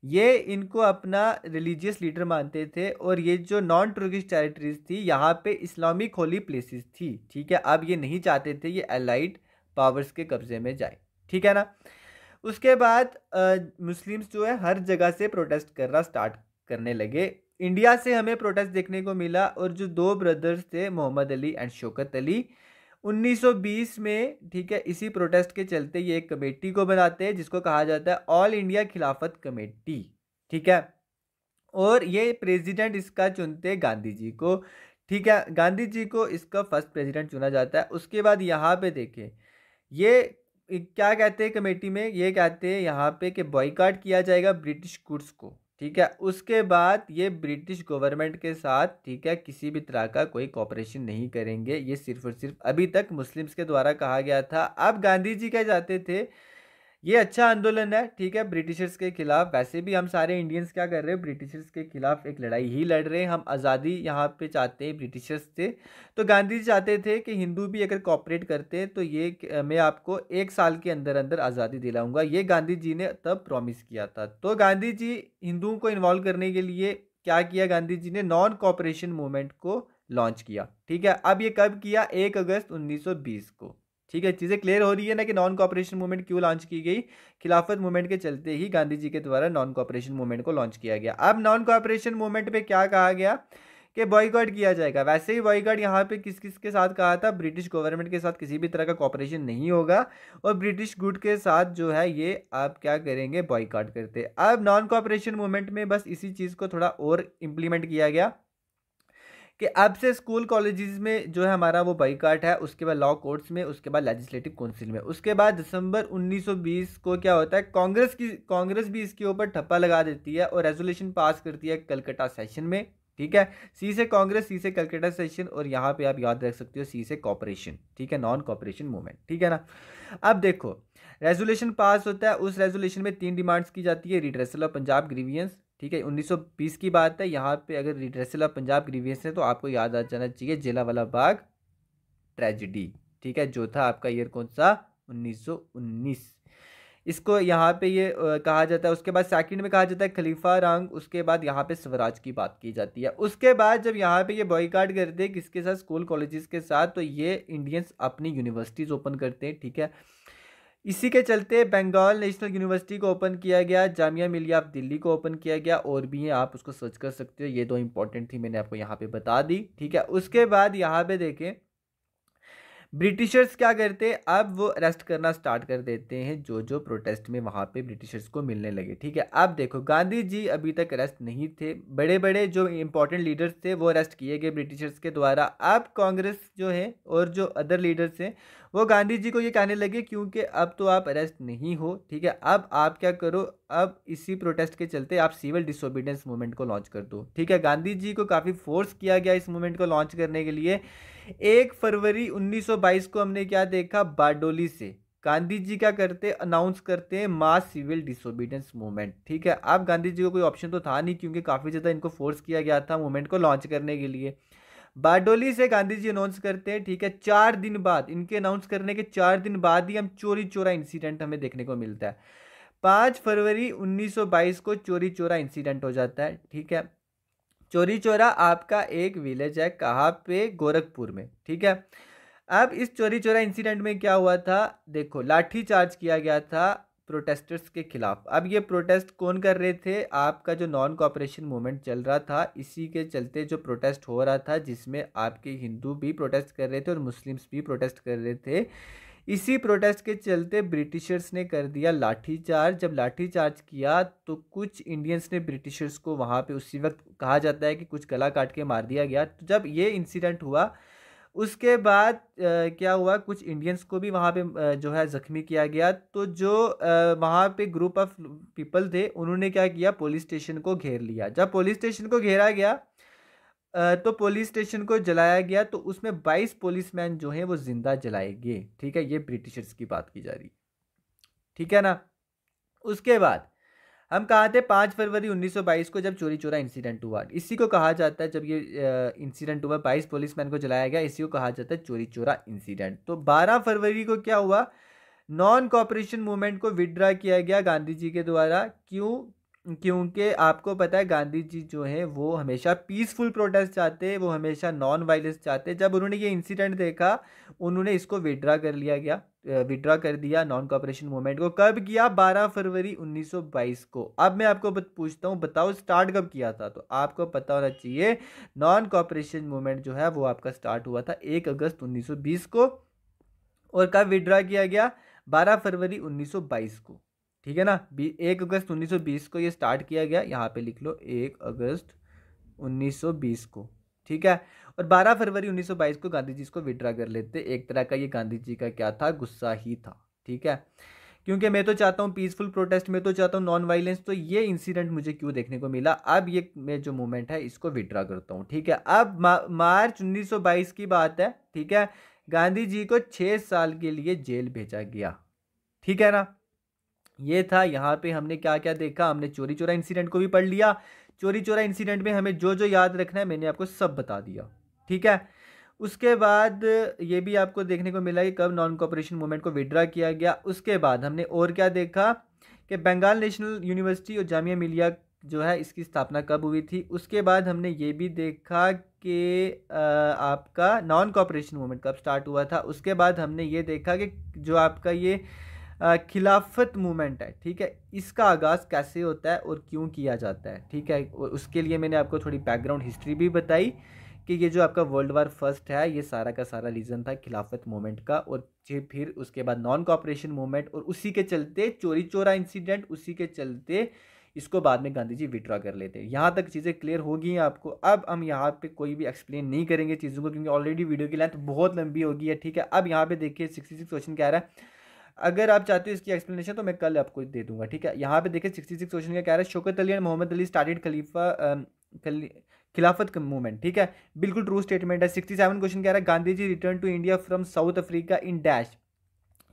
ये इनको अपना रिलीजियस लीडर मानते थे। और ये जो नॉन तुर्किश टेरिटरीज थी यहाँ पे इस्लामिक होली प्लेसेस थी, ठीक है। अब ये नहीं चाहते थे ये एलाइड पावर्स के कब्जे में जाए, ठीक है ना। उसके बाद मुस्लिम्स जो है हर जगह से प्रोटेस्ट करना स्टार्ट करने लगे। इंडिया से हमें प्रोटेस्ट देखने को मिला, और जो दो ब्रदर्स थे मोहम्मद अली एंड शौकत अली 1920 में, ठीक है, इसी प्रोटेस्ट के चलते ये एक कमेटी को बनाते हैं जिसको कहा जाता है ऑल इंडिया खिलाफत कमेटी, ठीक है। और ये प्रेसिडेंट इसका चुनते गांधी जी को, ठीक है। गांधी जी को इसका फर्स्ट प्रेसिडेंट चुना जाता है। उसके बाद यहाँ पे देखें ये क्या कहते हैं कमेटी में, ये कहते हैं यहाँ पे कि बॉयकॉट किया जाएगा ब्रिटिश गुड्स को, ठीक है। उसके बाद ये ब्रिटिश गवर्नमेंट के साथ, ठीक है, किसी भी तरह का कोई कॉपरेशन नहीं करेंगे। ये सिर्फ और सिर्फ अभी तक मुस्लिम्स के द्वारा कहा गया था। अब गांधी जी क्या चाहते थे, ये अच्छा आंदोलन है, ठीक है, ब्रिटिशर्स के खिलाफ। वैसे भी हम सारे इंडियंस क्या कर रहे हैं, ब्रिटिशर्स के खिलाफ एक लड़ाई ही लड़ रहे हैं। हम आज़ादी यहाँ पे चाहते हैं ब्रिटिशर्स से। तो गांधी जी चाहते थे कि हिंदू भी अगर कॉपरेट करते हैं तो ये मैं आपको 1 साल के अंदर अंदर आज़ादी दिलाऊंगा। ये गांधी जी ने तब प्रॉमिस किया था। तो गांधी जी हिंदुओं को इन्वॉल्व करने के लिए क्या किया, गांधी जी ने नॉन कॉपरेशन मूवमेंट को लॉन्च किया, ठीक है। अब ये कब किया? 1 अगस्त 1920 को, ठीक है। चीज़ें क्लियर हो रही है ना कि नॉन कॉपरेशन मूवमेंट क्यों लॉन्च की गई? खिलाफत मूवमेंट के चलते ही गांधी जी के द्वारा नॉन कॉपरेशन मूवमेंट को लॉन्च किया गया। अब नॉन कॉपरेशन मूवमेंट पे क्या कहा गया कि बॉयकॉट किया जाएगा। वैसे ही बॉयकॉट यहाँ पे किस किस के साथ कहा था? ब्रिटिश गवर्नमेंट के साथ किसी भी तरह का कॉपरेशन नहीं होगा, और ब्रिटिश गुड के साथ जो है ये आप क्या करेंगे, बॉयकॉट करते। अब नॉन कॉपरेशन मूवमेंट में बस इसी चीज़ को थोड़ा और इम्प्लीमेंट किया गया कि अब से स्कूल कॉलेजेस में जो है हमारा वो बाइकाट है, उसके बाद लॉ कोर्ट्स में, उसके बाद लेजिस्लेटिव काउंसिल में। उसके बाद दिसंबर 1920 को क्या होता है, कांग्रेस भी इसके ऊपर ठप्पा लगा देती है और रेजोल्यूशन पास करती है कलकत्ता सेशन में, ठीक है। सी से कांग्रेस, सी से कलकत्ता सेशन, और यहाँ पे आप याद रख सकते हो सी से कॉपरेशन, ठीक है, नॉन कॉपरेशन मूवमेंट, ठीक है ना। अब देखो रेजोल्यूशन पास होता है, उस रेजोल्यूशन में 3 डिमांड्स की जाती है। रिड्रेसल ऑफ पंजाब ग्रीवियंस, ठीक है, 1920 की बात है। यहाँ पे अगर रिड्रेसल ऑफ पंजाब ग्रीवियंस है तो आपको याद आ जाना चाहिए जलियांवाला बाग ट्रेजिडी, ठीक है, जो था आपका ईयर कौन सा, 1919। इसको यहाँ पे ये कहा जाता है। उसके बाद सेकंड में कहा जाता है खलीफा रंग। उसके बाद यहाँ पे स्वराज की बात की जाती है। उसके बाद जब यहाँ पे ये बॉयकॉट करते हैं किसके साथ, स्कूल कॉलेजेस के साथ, तो ये इंडियंस अपनी यूनिवर्सिटीज़ ओपन करते हैं, ठीक है। इसी के चलते बंगाल नेशनल यूनिवर्सिटी को ओपन किया गया, जामिया मिलिया ऑफ दिल्ली को ओपन किया गया, और भी हैं, आप उसको सर्च कर सकते हो। ये 2 इंपॉर्टेंट थी, मैंने आपको यहाँ पे बता दी, ठीक है। उसके बाद यहाँ पे देखें ब्रिटिशर्स क्या करते, अब वो अरेस्ट करना स्टार्ट कर देते हैं जो जो प्रोटेस्ट में वहाँ पे ब्रिटिशर्स को मिलने लगे, ठीक है। अब देखो गांधी जी अभी तक अरेस्ट नहीं थे, बड़े बड़े जो इंपॉर्टेंट लीडर्स थे वो अरेस्ट किए गए ब्रिटिशर्स के द्वारा। अब कांग्रेस जो है और जो अदर लीडर्स हैं वो गांधी जी को ये कहने लगे क्योंकि अब तो आप अरेस्ट नहीं हो, ठीक है, अब आप क्या करो, अब इसी प्रोटेस्ट के चलते आप सिविल डिसोबीडियंस मूवमेंट को लॉन्च कर दो, ठीक है। गांधी जी को काफ़ी फोर्स किया गया इस मूवमेंट को लॉन्च करने के लिए। 1 फरवरी 1922 को हमने क्या देखा, बारडोली से गांधी जी क्या करते, अनाउंस करते हैं मास सिविल डिसोबीडियंस मूवमेंट, ठीक है। अब गांधी जी को कोई ऑप्शन तो था नहीं क्योंकि काफ़ी ज़्यादा इनको फोर्स किया गया था मूवमेंट को लॉन्च करने के लिए। बारडोली से गांधी जी अनाउंस करते हैं, ठीक है। 4 दिन बाद, इनके अनाउंस करने के 4 दिन बाद ही हम चोरी चोरा इंसिडेंट हमें देखने को मिलता है। 5 फरवरी 1922 को चोरी चोरा इंसिडेंट हो जाता है, ठीक है। चोरी चोरा आपका एक विलेज है, कहाँ पे, गोरखपुर में, ठीक है। अब इस चोरी चोरा इंसिडेंट में क्या हुआ था, देखो लाठी चार्ज किया गया था प्रोटेस्टर्स के खिलाफ। अब ये प्रोटेस्ट कौन कर रहे थे, आपका जो नॉन कॉपरेशन मूवमेंट चल रहा था, इसी के चलते जो प्रोटेस्ट हो रहा था, जिसमें आपके हिंदू भी प्रोटेस्ट कर रहे थे और मुस्लिम्स भी प्रोटेस्ट कर रहे थे। इसी प्रोटेस्ट के चलते ब्रिटिशर्स ने कर दिया लाठीचार्ज। जब लाठीचार्ज किया तो कुछ इंडियंस ने ब्रिटिशर्स को वहाँ पे उसी वक्त कहा जाता है कि कुछ गला काट के मार दिया गया। तो जब ये इंसिडेंट हुआ उसके बाद क्या हुआ, कुछ इंडियंस को भी वहाँ पे जो है ज़ख्मी किया गया। तो जो वहाँ पे ग्रुप ऑफ पीपल थे, उन्होंने क्या किया, पुलिस स्टेशन को घेर लिया। जब पुलिस स्टेशन को घेरा गया तो पुलिस स्टेशन को जलाया गया। तो उसमें 22 पुलिसमैन जो हैं वो जिंदा जलाए गए। ठीक है, ये ब्रिटिशर्स की बात की जा रही है। ठीक है ना। उसके बाद हम कहाँ थे, 5 फरवरी 1922 को जब चोरी चोरा इंसिडेंट हुआ। इसी को कहा जाता है, जब ये इंसिडेंट हुआ 22 पुलिसमैन को जलाया गया, इसी को कहा जाता है चोरी चोरा इंसिडेंट। तो 12 फरवरी को क्या हुआ, नॉन कॉपरेशन मूवमेंट को विड्रा किया गया गांधी जी के द्वारा। क्यों, क्योंकि आपको पता है गांधी जी जो हैं वो हमेशा पीसफुल प्रोटेस्ट चाहते हैं, वो हमेशा नॉन वायलेंस चाहते हैं। जब उन्होंने ये इंसिडेंट देखा, उन्होंने इसको विड्रा कर लिया गया, विड्रा कर दिया नॉन कॉपरेशन मूवमेंट को। कब किया, 12 फरवरी 1922 को। अब मैं आपको पूछता हूँ, बताओ स्टार्ट कब किया था। तो आपको पता होना चाहिए, नॉन कॉपरेशन मूवमेंट जो है वो आपका स्टार्ट हुआ था 1 अगस्त 1920 को। और कब विड्रा किया गया, 12 फरवरी 1922 को। ठीक है ना, 1 अगस्त 1920 को ये स्टार्ट किया गया, यहाँ पे लिख लो 1 अगस्त 1920 को। ठीक है, और 12 फरवरी 1922 को गांधी जी इसको विड्रा कर लेते। एक तरह का ये गांधी जी का क्या था, गुस्सा ही था। ठीक है, क्योंकि मैं तो चाहता हूँ पीसफुल प्रोटेस्ट, मैं तो चाहता हूँ नॉन वायलेंस। तो ये इंसिडेंट मुझे क्यों देखने को मिला, अब ये मैं जो मूवमेंट है इसको विड्रा करता हूँ। ठीक है, अब मार्च 1922 की बात है। ठीक है, गांधी जी को 6 साल के लिए जेल भेजा गया। ठीक है ना, ये था। यहाँ पे हमने क्या क्या देखा, हमने चोरी चोरा इंसिडेंट को भी पढ़ लिया। चोरी चोरा इंसिडेंट में हमें जो जो याद रखना है मैंने आपको सब बता दिया। ठीक है, उसके बाद ये भी आपको देखने को मिला कि कब नॉन कॉपरेशन मूवमेंट को विड्रा किया गया। उसके बाद हमने और क्या देखा कि बंगाल नेशनल यूनिवर्सिटी और जामिया मिलिया जो है इसकी स्थापना कब हुई थी। उसके बाद हमने ये भी देखा कि आपका नॉन कॉपरेशन मूवमेंट कब स्टार्ट हुआ था। उसके बाद हमने ये देखा कि जो आपका ये खिलाफत मूवमेंट है, ठीक है, इसका आगाज़ कैसे होता है और क्यों किया जाता है। ठीक है, और उसके लिए मैंने आपको थोड़ी बैकग्राउंड हिस्ट्री भी बताई कि ये जो आपका वर्ल्ड वार फर्स्ट है ये सारा का सारा रीज़न था खिलाफत मूवमेंट का। और फिर उसके बाद नॉन कॉपरेशन मूवमेंट, और उसी के चलते चोरी चोरा इंसिडेंट, उसी के चलते इसको बाद में गांधी जी विड्रॉ कर लेते हैं। यहाँ तक चीज़ें क्लियर हो गई हैं आपको। अब हम यहाँ पे कोई भी एक्सप्लेन नहीं करेंगे चीज़ों को, क्योंकि ऑलरेडी वीडियो की लेंथ बहुत लंबी हो गई है। ठीक है, अब यहाँ पे देखिए 66 क्वेश्चन कह रहा है, अगर आप चाहते हो इसकी एक्सप्लेनेशन तो मैं कल आपको दे दूंगा। ठीक है, यहाँ पे देखिए 66 क्वेश्चन का कह रहा है, शौकत अली एंड मोहम्मद अली स्टार्टेड खिलाफत मूवमेंट। ठीक है, बिल्कुल ट्रू स्टेटमेंट है। 67 क्वेश्चन कह रहा है, Gandhi ji return to India from South Africa in dash.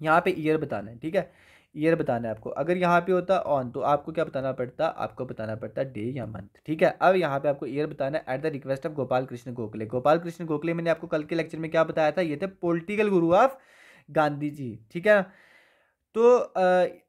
यहाँ पे ईयर बताना है। ठीक है, ईयर बताना है आपको। अगर यहाँ पे होता ऑन तो आपको क्या बताना पड़ता, आपको बताना पड़ता डे या मंथ। ठीक है, अब यहाँ पे आपको ईयर बताना है। At the request of Gopal Krishna Gokhale. Gopal Krishna Gokhale मैंने आपको कल के लेक्चर में क्या बताया था, ये थे political Guru of Gandhi ji. ठीक है, तो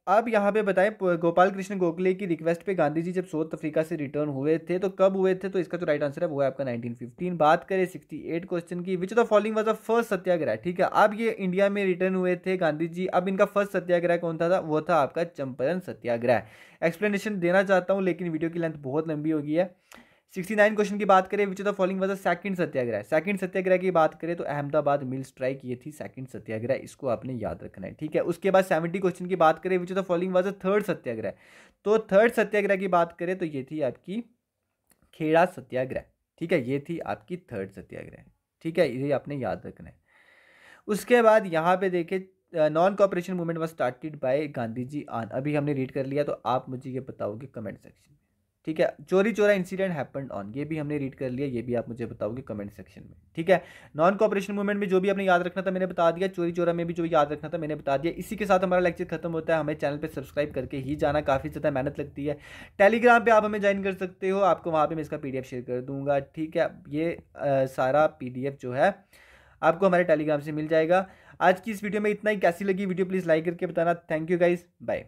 अब यहाँ पे बताएं, गोपाल कृष्ण गोखले की रिक्वेस्ट पे गांधी जी जब साउथ अफ्रीका से रिटर्न हुए थे तो कब हुए थे। तो इसका जो राइट आंसर है वो है आपका 1915। बात करें 68 क्वेश्चन की, which of the following was the first satyagraha. ठीक है, अब ये इंडिया में रिटर्न हुए थे गांधी जी। अब इनका फर्स्ट सत्याग्रह कौन था, वो था आपका चंपारण सत्याग्रह। एक्सप्लेनेशन देना चाहता हूँ लेकिन वीडियो की लेंथ बहुत लंबी हो गई है। 69 क्वेश्चन की बात करें, which of the following was the second satyagraha. Second satyagraha की बात करें तो अहमदाबाद मिल स्ट्राइक ये थी सेकंड सत्याग्रह, इसको आपने याद रखना है। ठीक है, उसके बाद 70 क्वेश्चन की बात करें, which of the following was the third satyagraha. तो थर्ड सत्याग्रह की बात करें तो ये थी आपकी खेड़ा सत्याग्रह। ठीक है, ये थी आपकी थर्ड सत्याग्रह। ठीक है, ये आपने याद रखना है। उसके बाद यहाँ पे देखे non cooperation movement was started by Gandhi ji on, अभी हमने रीड कर लिया। तो आप मुझे ये बताओगे कमेंट सेक्शन में। ठीक है, चोरी चोरा इंसिडेंट हैपेंड ऑन, ये भी हमने रीड कर लिया, ये भी आप मुझे बताओगे कमेंट सेक्शन में। ठीक है, नॉन कॉपरेशन मूवमेंट में जो भी आपने याद रखना था मैंने बता दिया, चोरी चोरा में भी जो याद रखना था मैंने बता दिया। इसी के साथ हमारा लेक्चर खत्म होता है। हमें चैनल पे सब्सक्राइब करके ही जाना, काफ़ी ज़्यादा मेहनत लगती है। टेलीग्राम पे आप हमें ज्वाइन कर सकते हो, आपको वहाँ पे मैं इसका PDF शेयर कर दूंगा। ठीक है, ये सारा PDF जो है आपको हमारे टेलीग्राम से मिल जाएगा। आज की इस वीडियो में इतना ही। कैसी लगी वीडियो प्लीज़ लाइक करके बताना। Thank you guys, bye.